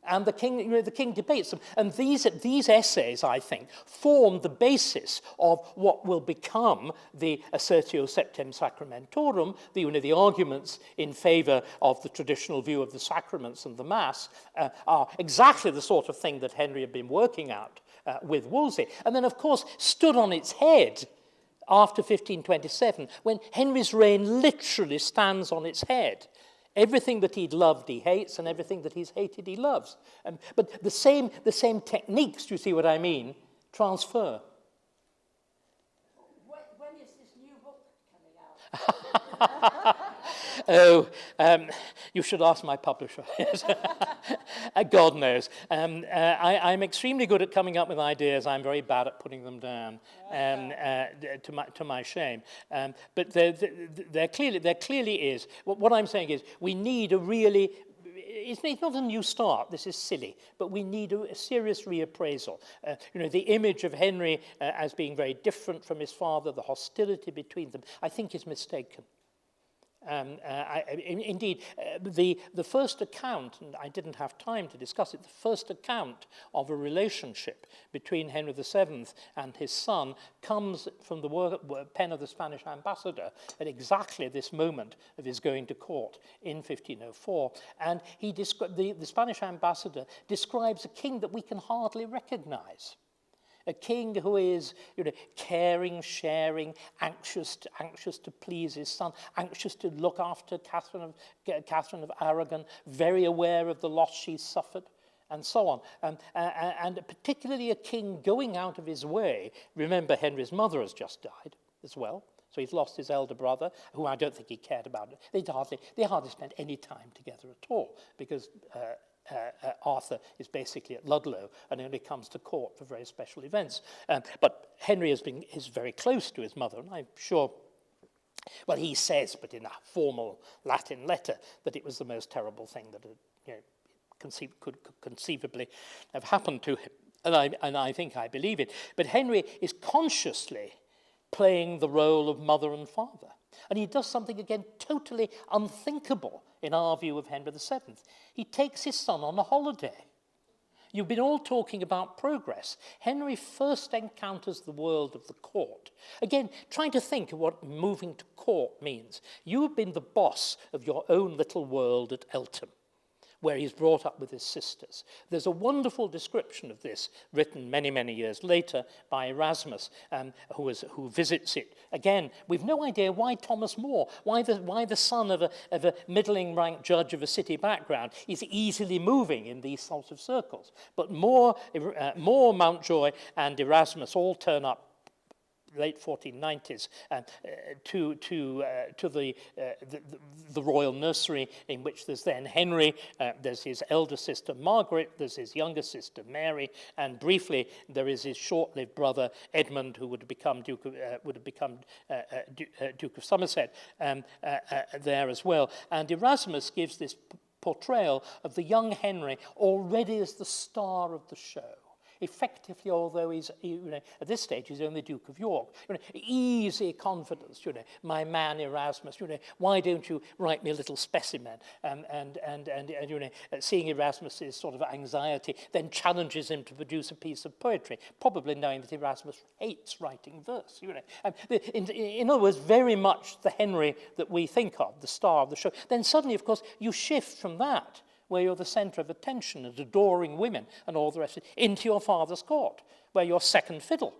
And the king debates them. And these essays, I think, form the basis of what will become the Assertio Septem Sacramentorum, the arguments in favour of the traditional view of the sacraments and the Mass, are exactly the sort of thing that Henry had been working out with Wolsey. And then, of course, stood on its head after 1527, when Henry's reign literally stands on its head. Everything that he'd loved, he hates, and everything that he's hated, he loves. But the same techniques, do you see what I mean, transfer. When is this new book coming out? You should ask my publisher. God knows. I'm extremely good at coming up with ideas. I'm very bad at putting them down, to my shame. But there clearly is. What I'm saying is we need a really... It's not a new start, this is silly, but we need a serious reappraisal. The image of Henry as being very different from his father, the hostility between them, I think is mistaken. Indeed, the first account, and I didn't have time to discuss it, the first account of a relationship between Henry VII and his son comes from the pen of the Spanish ambassador at exactly this moment of his going to court in 1504. And the Spanish ambassador describes a king that we can hardly recognize. A king who is, caring, sharing, anxious to please his son, anxious to look after Catherine of Aragon, very aware of the loss she's suffered, and so on. And particularly a king going out of his way. Remember, Henry's mother has just died as well. So he's lost his elder brother, who I don't think he cared about. They hardly spent any time together at all, because Arthur is basically at Ludlow and only comes to court for very special events. But Henry is very close to his mother, and I'm sure, well, he says, but in a formal Latin letter, that it was the most terrible thing that could conceivably have happened to him. And I think I believe it. But Henry is consciously playing the role of mother and father. And he does something, again, totally unthinkable in our view of Henry VII. He takes his son on a holiday. You've been all talking about progress. Henry first encounters the world of the court. Again, trying to think of what moving to court means. You've been the boss of your own little world at Eltham, where he's brought up with his sisters. There's a wonderful description of this written many, many years later by Erasmus, who visits it. Again, we've no idea why Thomas More, why the son of a middling ranked judge of a city background is easily moving in these sorts of circles. But More, Mountjoy, and Erasmus all turn up late 1490s to the royal nursery, in which there's then Henry, there's his elder sister Margaret, there's his younger sister Mary, and briefly there is his short-lived brother Edmund, who would have become Duke of Somerset there as well. And Erasmus gives this portrayal of the young Henry already as the star of the show. Effectively, although he's, at this stage, he's only Duke of York. Easy confidence, my man Erasmus, why don't you write me a little specimen? And seeing Erasmus's sort of anxiety, then challenges him to produce a piece of poetry, probably knowing that Erasmus hates writing verse. In other words, very much the Henry that we think of, the star of the show. Then suddenly, of course, you shift from that, where you're the centre of attention and adoring women and all the rest of it, into your father's court, where you're second fiddle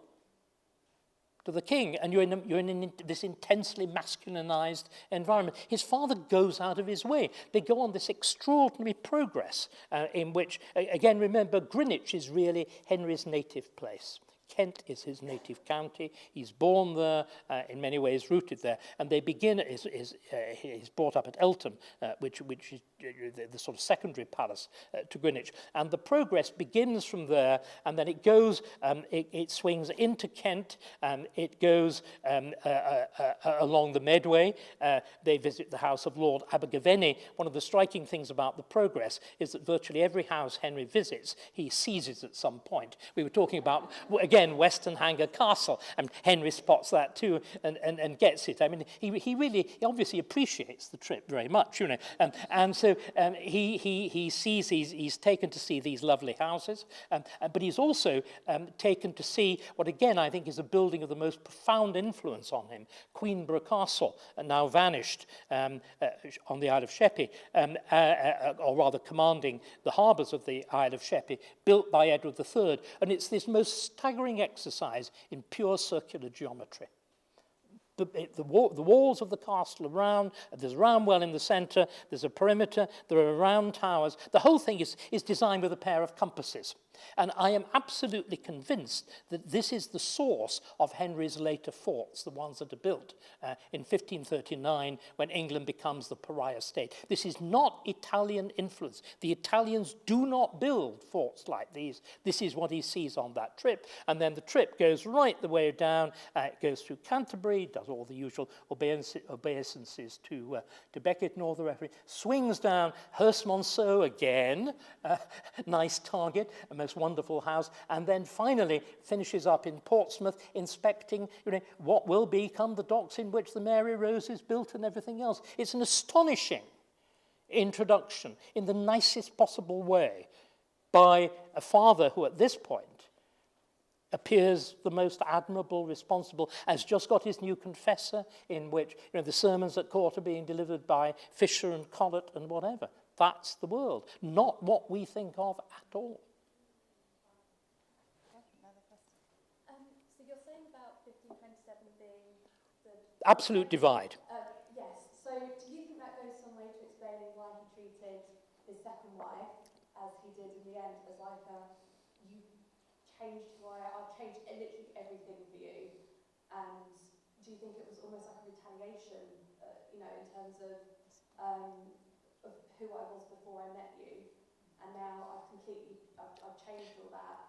to the king, and you're in this intensely masculinized environment. His father goes out of his way. They go on this extraordinary progress in which, again, remember, Greenwich is really Henry's native place. Kent is his native county. He's born there, in many ways rooted there. And they begin, he's brought up at Eltham, which is the sort of secondary palace to Greenwich. And the progress begins from there, and then it goes, it swings into Kent, it goes along the Medway. They visit the house of Lord Abergavenny. One of the striking things about the progress is that virtually every house Henry visits, he seizes at some point. We were talking about, again, Western Hanger Castle, and Henry spots that too and gets it. I mean, he obviously appreciates the trip very much, you know, and so he sees he's taken to see these lovely houses, but he's also taken to see what, again, I think is a building of the most profound influence on him, Queenborough Castle, now vanished on the Isle of Sheppey, or rather commanding the harbours of the Isle of Sheppey, built by Edward III, and it's this most staggering exercise in pure circular geometry. The walls of the castle around, there's a round well in the centre, there's a perimeter, there are round towers. The whole thing is designed with a pair of compasses. And I am absolutely convinced that this is the source of Henry's later forts, the ones that are built in 1539 when England becomes the pariah state. This is not Italian influence. The Italians do not build forts like these. This is what he sees on that trip. And then the trip goes right the way down. It goes through Canterbury, does all the usual obeisances to Becket and all the referee, swings down Hurstmonceau again, nice target, a most wonderful house, and then finally finishes up in Portsmouth inspecting, you know, what will become the docks in which the Mary Rose is built and everything else. It's an astonishing introduction in the nicest possible way by a father who at this point appears the most admirable, responsible, has just got his new confessor in which, you know, the sermons at court are being delivered by Fisher and Collett and whatever. That's the world, not what we think of at all. So you're saying about 1527 being the... Absolute divide. Yes. So do you think that goes some way to explaining why he treated his second wife, as he did in the end, as like you changed I've changed literally everything for you, and do you think it was almost like a retaliation, you know, in terms of who I was before I met you, and now I've changed all that?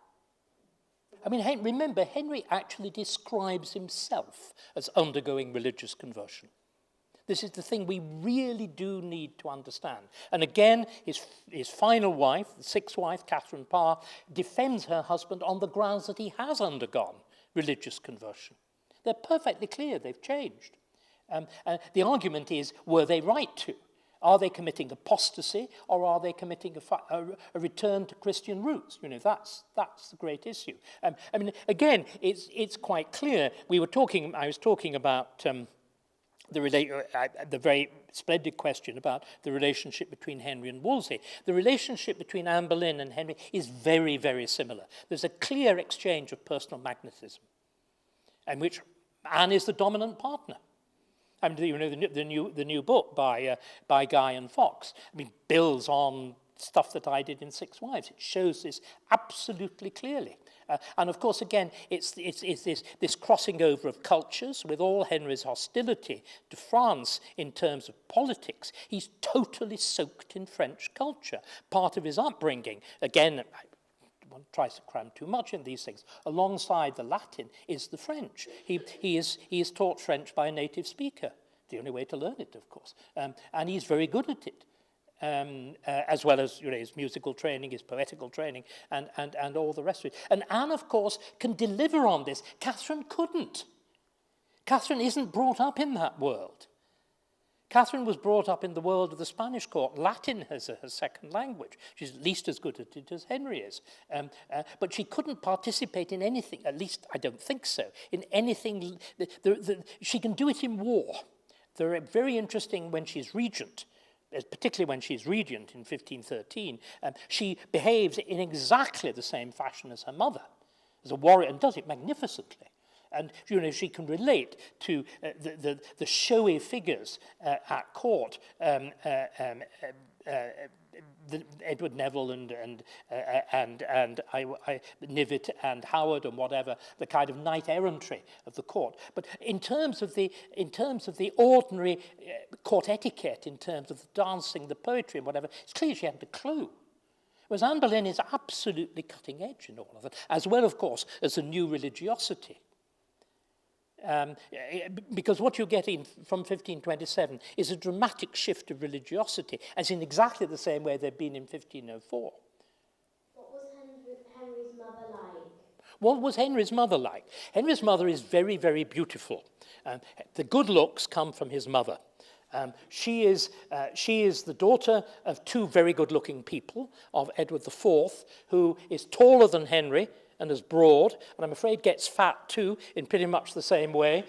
I mean, remember, Henry actually describes himself as undergoing religious conversion. This is the thing we really do need to understand. And again, his final wife, the sixth wife, Catherine Parr, defends her husband on the grounds that he has undergone religious conversion. They're perfectly clear, they've changed. The argument is, were they right to? Are they committing apostasy, or are they committing a return to Christian roots? You know, that's the great issue. I mean, again, it's quite clear. I was talking about the very splendid question about the relationship between Henry and Wolsey. The relationship between Anne Boleyn and Henry is very, very similar. There's a clear exchange of personal magnetism, in which Anne is the dominant partner. I mean, you know, the new book by Guy and Fox, I mean, builds on stuff that I did in Six Wives. It shows this absolutely clearly. And of course, again, it's this crossing over of cultures. With all Henry's hostility to France in terms of politics, he's totally soaked in French culture. Part of his upbringing, again, one tries to cram too much in these things. Alongside the Latin is the French. He is taught French by a native speaker. The only way to learn it, of course. And he's very good at it. As well as, you know, his musical training, his poetical training, and all the rest of it. And Anne, of course, can deliver on this. Catherine couldn't. Catherine isn't brought up in that world. Catherine was brought up in the world of the Spanish court. Latin as her second language. She's at least as good at it as Henry is. But she couldn't participate in anything, at least I don't think so, in anything. She can do it in war. They're very interesting when she's regent, particularly when she's regent in 1513. She behaves in exactly the same fashion as her mother, as a warrior, and does it magnificently. And she can relate to the showy figures at court, Edward Neville and Knivet and Howard and whatever, the kind of knight errantry of the court. But in terms of the ordinary court etiquette, in terms of the dancing, the poetry and whatever, it's clear she hadn't a clue. Whereas Anne Boleyn is absolutely cutting edge in all of that, as well, of course, as a new religiosity. Because what you're getting from 1527 is a dramatic shift of religiosity, as in exactly the same way there'd been in 1504. What was Henry's mother like? What was Henry's mother like? Henry's mother is very, very beautiful. The good looks come from his mother. She is the daughter of two very good-looking people, of Edward IV, who is taller than Henry and as broad, and I'm afraid gets fat too in pretty much the same way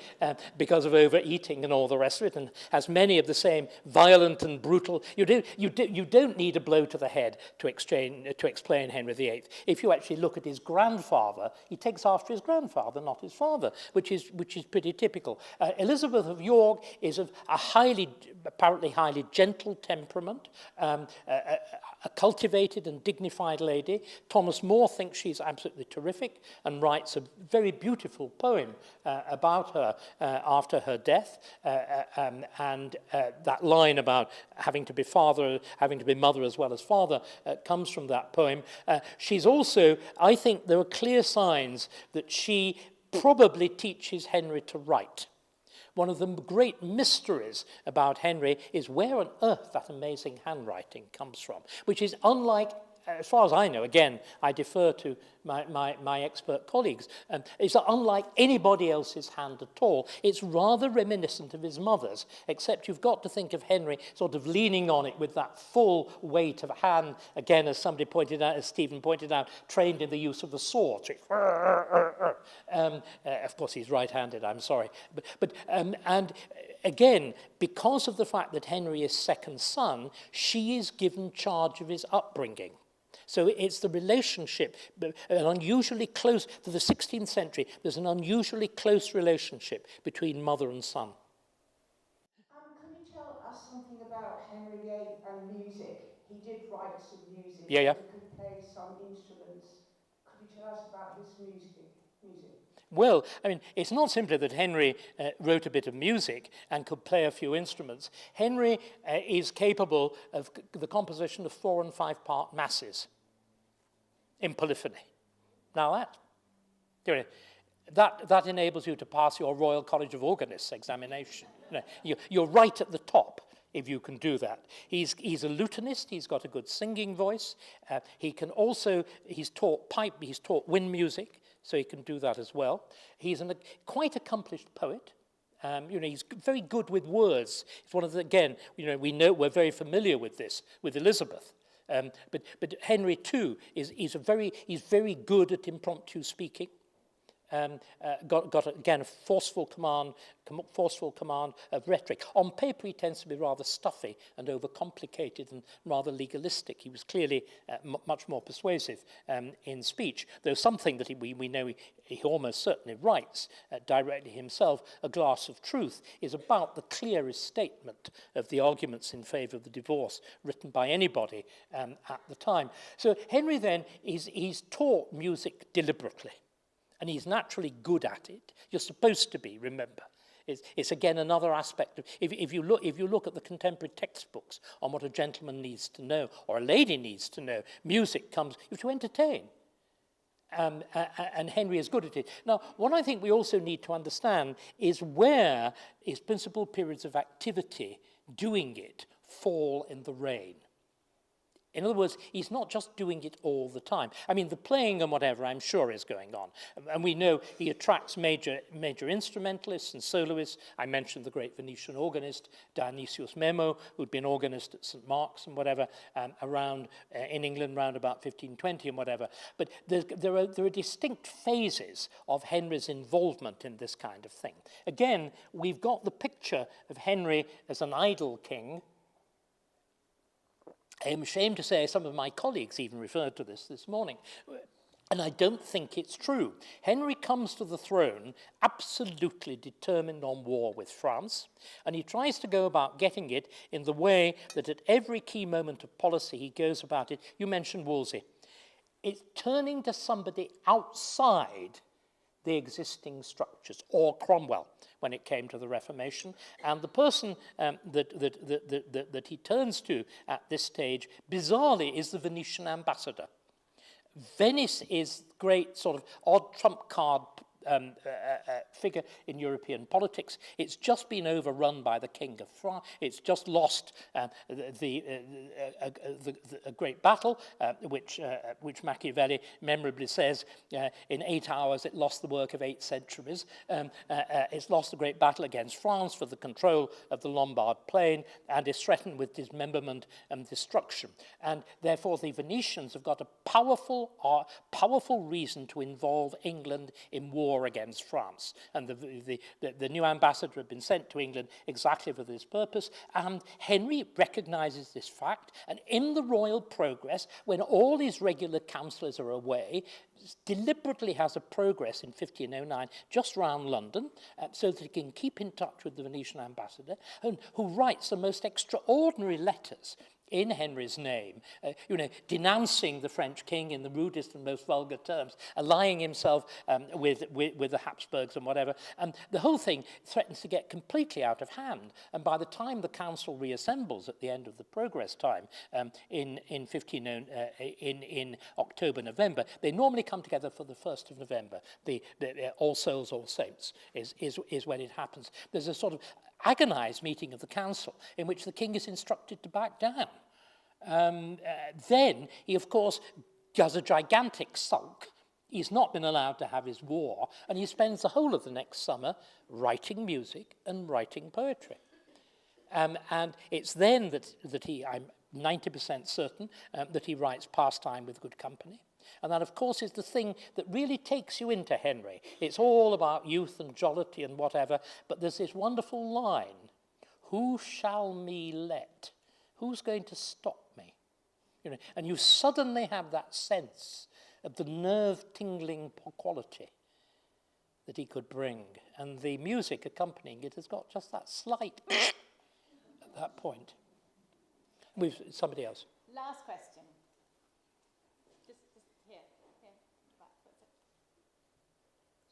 because of overeating and all the rest of it, and has many of the same violent and brutal. You don't need a blow to the head to explain Henry VIII. If you actually look at his grandfather, he takes after his grandfather, not his father, which is pretty typical. Elizabeth of York is of a apparently highly gentle temperament, a cultivated and dignified lady. Thomas More thinks she's absolutely terrific and writes a very beautiful poem about her after her death. And that line about having to be mother as well as father comes from that poem. She's also, I think there are clear signs that she probably teaches Henry to write. One of the great mysteries about Henry is where on earth that amazing handwriting comes from, which is unlike, as far as I know, again, I defer to my expert colleagues, it's unlike anybody else's hand at all. It's rather reminiscent of his mother's, except you've got to think of Henry sort of leaning on it with that full weight of hand, again, as somebody pointed out, as Stephen pointed out, trained in the use of the sword. So of course, he's right-handed, I'm sorry. And again, because of the fact that Henry is second son, she is given charge of his upbringing. So it's the relationship, an unusually close, for the 16th century, there's an unusually close relationship between mother and son. Can you tell us something about Henry VIII and music? He did write some music. Yeah. He could play some instruments. Could you tell us about his music? Well, I mean, it's not simply that Henry wrote a bit of music and could play a few instruments. Henry is capable of the composition of 4- and 5-part masses in polyphony. Now that enables you to pass your Royal College of Organists examination. You're right at the top if you can do that. He's a lutenist. He's got a good singing voice. He's taught wind music, so he can do that as well. He's a quite accomplished poet. He's very good with words. It's one of the, again, we know we're very familiar with this with Elizabeth. But Henry too is very good at impromptu speaking. Got again a forceful command of rhetoric. On paper, he tends to be rather stuffy and overcomplicated and rather legalistic. He was clearly much more persuasive in speech, though something that we know he almost certainly writes directly himself. A Glass of Truth is about the clearest statement of the arguments in favour of the divorce written by anybody at the time. So Henry then he's taught music deliberately. And he's naturally good at it. You're supposed to be, remember. It's again another aspect of, if you look at the contemporary textbooks on what a gentleman needs to know or a lady needs to know, music comes, you have to entertain. And Henry is good at it. Now, what I think we also need to understand is where his principal periods of activity doing it fall in the reign. In other words, he's not just doing it all the time. I mean, the playing and whatever, I'm sure, is going on. And we know he attracts major instrumentalists and soloists. I mentioned the great Venetian organist, Dionysius Memo, who'd been organist at St. Mark's and whatever, around in England, around about 1520 and whatever. But there are distinct phases of Henry's involvement in this kind of thing. Again, we've got the picture of Henry as an idle king. I'm ashamed to say some of my colleagues even referred to this morning. And I don't think it's true. Henry comes to the throne absolutely determined on war with France, and he tries to go about getting it in the way that at every key moment of policy he goes about it. You mentioned Wolsey. It's turning to somebody outside the existing structures, or Cromwell when it came to the Reformation. And the person that he turns to at this stage, bizarrely, is the Venetian ambassador. Venice is great sort of odd trump card figure in European politics. It's just been overrun by the King of France. It's just lost a great battle, which Machiavelli memorably says, in 8 hours it lost the work of 8 centuries. It's lost a great battle against France for the control of the Lombard plain and is threatened with dismemberment and destruction. And therefore the Venetians have got a powerful reason to involve England in war against France. And the new ambassador had been sent to England exactly for this purpose. And Henry recognizes this fact, and in the royal progress, when all his regular councillors are away, deliberately has a progress in 1509 just round London, so that he can keep in touch with the Venetian ambassador, and who writes the most extraordinary letters in Henry's name, denouncing the French king in the rudest and most vulgar terms, allying himself with the Habsburgs and whatever. And the whole thing threatens to get completely out of hand. And by the time the council reassembles at the end of the progress time in October, November, they normally come together for the 1st of November. The All Souls, All Saints is when it happens. There's a sort of agonized meeting of the council in which the king is instructed to back down. Then he, of course, does a gigantic sulk. He's not been allowed to have his war, and he spends the whole of the next summer writing music and writing poetry. And it's then that he, I'm 90% certain, that he writes Pastime with Good Company. And that, of course, is the thing that really takes you into Henry. It's all about youth and jollity and whatever, but there's this wonderful line, "Who shall me let? Who's going to stop me?" And you suddenly have that sense of the nerve-tingling quality that he could bring. And the music accompanying it has got just that slight at that point. Somebody else. Last question. Just here. Right, that's it.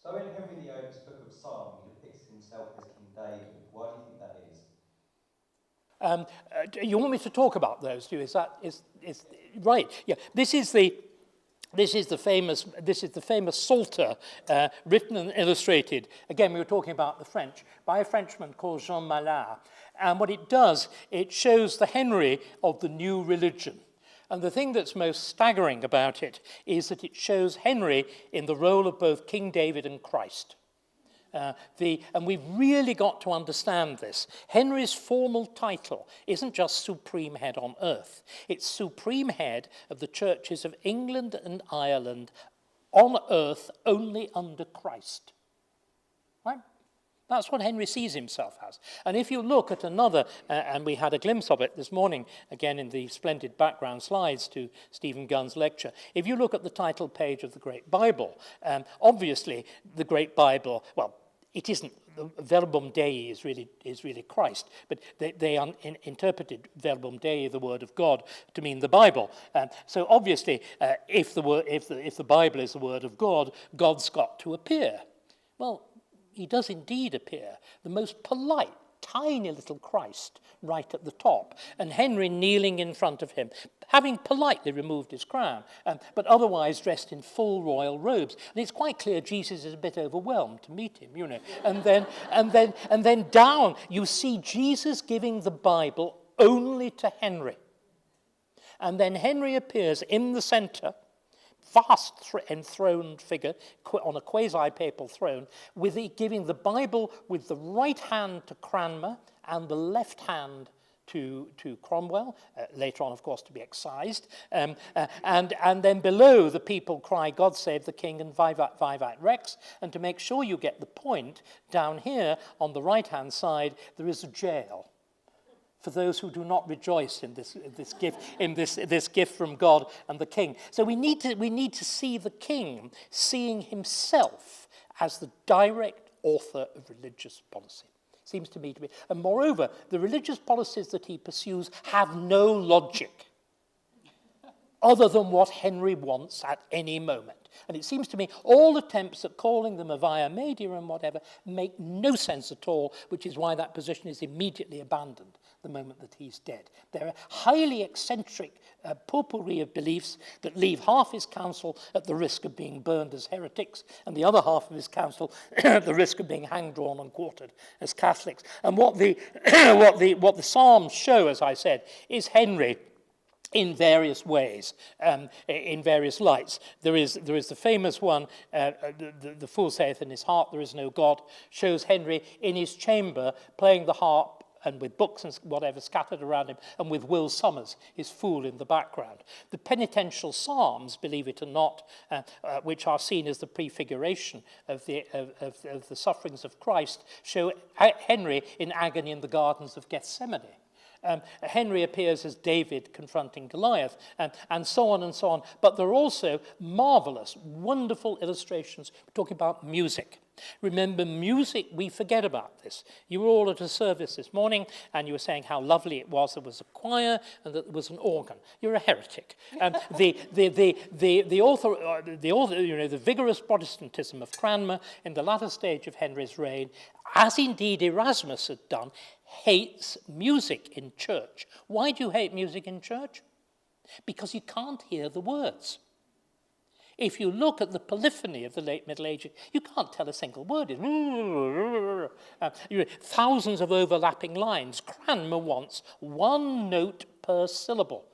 So in Henry VIII's Book of Psalms, he depicts himself as King David. Why do you think that is? You want me to talk about those? Is right? Yeah. This is the famous Psalter, written and illustrated. Again, we were talking about the French by a Frenchman called Jean Mallard. And what it does, it shows the Henry of the new religion. And the thing that's most staggering about it is that it shows Henry in the role of both King David and Christ. And we've really got to understand this. Henry's formal title isn't just Supreme Head on Earth. It's Supreme Head of the churches of England and Ireland on earth only under Christ. Right? That's what Henry sees himself as. And if you look at another, and we had a glimpse of it this morning, again in the splendid background slides to Stephen Gunn's lecture, if you look at the title page of the Great Bible, obviously the Great Bible, well, it isn't. Verbum Dei is really Christ, but they interpreted Verbum Dei, the Word of God, to mean the Bible. So obviously, if the Bible is the Word of God, God's got to appear. Well, he does indeed appear. The most polite, tiny little Christ right at the top, and Henry kneeling in front of him, having politely removed his crown, but otherwise dressed in full royal robes. And it's quite clear Jesus is a bit overwhelmed to meet him, And then down, you see Jesus giving the Bible only to Henry. And then Henry appears in the center, vast enthroned figure on a quasi-papal throne, giving the Bible with the right hand to Cranmer and the left hand to Cromwell, later on, of course, to be excised. And then below, the people cry, "God save the King," and "Vivat, Vivat Rex." And to make sure you get the point, down here on the right-hand side, there is a jail for those who do not rejoice in this gift from God and the king. So we need to see the king seeing himself as the direct author of religious policy. Seems to me to be. And moreover, the religious policies that he pursues have no logic other than what Henry wants at any moment. And it seems to me all attempts at calling them a via media and whatever make no sense at all, which is why that position is immediately abandoned the moment that he's dead. There are highly eccentric potpourri of beliefs that leave half his council at the risk of being burned as heretics and the other half of his council at the risk of being hanged, drawn and quartered as Catholics. And what the Psalms show, as I said, is Henry in various ways, in various lights. There is the famous one, the fool saith in his heart there is no God, shows Henry in his chamber playing the harp and with books and whatever scattered around him, and with Will Summers, his fool, in the background. The penitential psalms, believe it or not, which are seen as the prefiguration of the sufferings of Christ, show Henry in agony in the gardens of Gethsemane. Henry appears as David confronting Goliath, and so on and so on. But there are also marvelous, wonderful illustrations. We're talking about music. Remember, music, we forget about this. You were all at a service this morning, and you were saying how lovely it was. There was a choir, and that there was an organ. You're a heretic. The author, you know, the vigorous Protestantism of Cranmer in the latter stage of Henry's reign, as indeed Erasmus had done, hates music in church. Why do you hate music in church? Because you can't hear the words. If you look at the polyphony of the late Middle Ages, you can't tell a single word. Thousands of overlapping lines. Cranmer wants one note per syllable.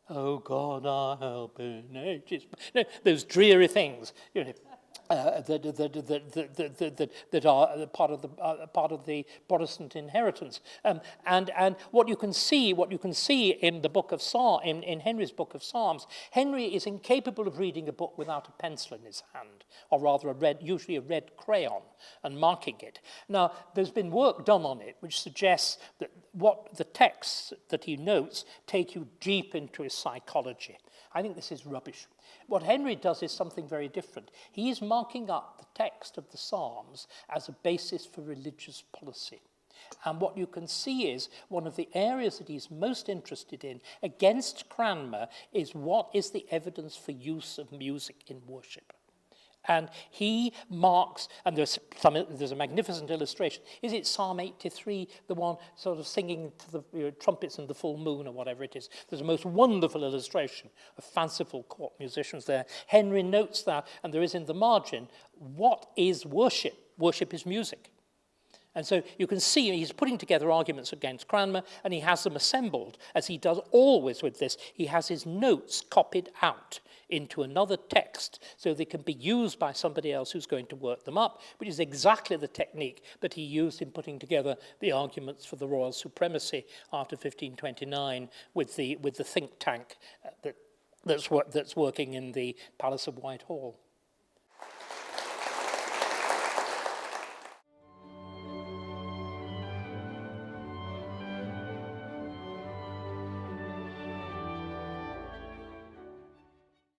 Oh God, our help in ages. No, those dreary things. That are part of the Protestant inheritance, and what you can see in the book of in Henry's book of Psalms, Henry is incapable of reading a book without a pencil in his hand, or rather usually a red crayon, and marking it. Now, there's been work done on it which suggests that what the texts that he notes take you deep into his psychology. I think this is rubbish. What Henry does is something very different. He is marking up the text of the Psalms as a basis for religious policy. And what you can see is one of the areas that he's most interested in against Cranmer is what is the evidence for use of music in worship. And he marks, and there's a magnificent illustration. Is it Psalm 83, the one sort of singing to the trumpets and the full moon or whatever it is? There's a most wonderful illustration of fanciful court musicians there. Henry notes that, and there is in the margin, what is worship? Worship is music. And so you can see he's putting together arguments against Cranmer, and he has them assembled, as he does always with this. He has his notes copied out into another text so they can be used by somebody else who's going to work them up, which is exactly the technique that he used in putting together the arguments for the royal supremacy after 1529 with the think tank that's working in the Palace of Whitehall.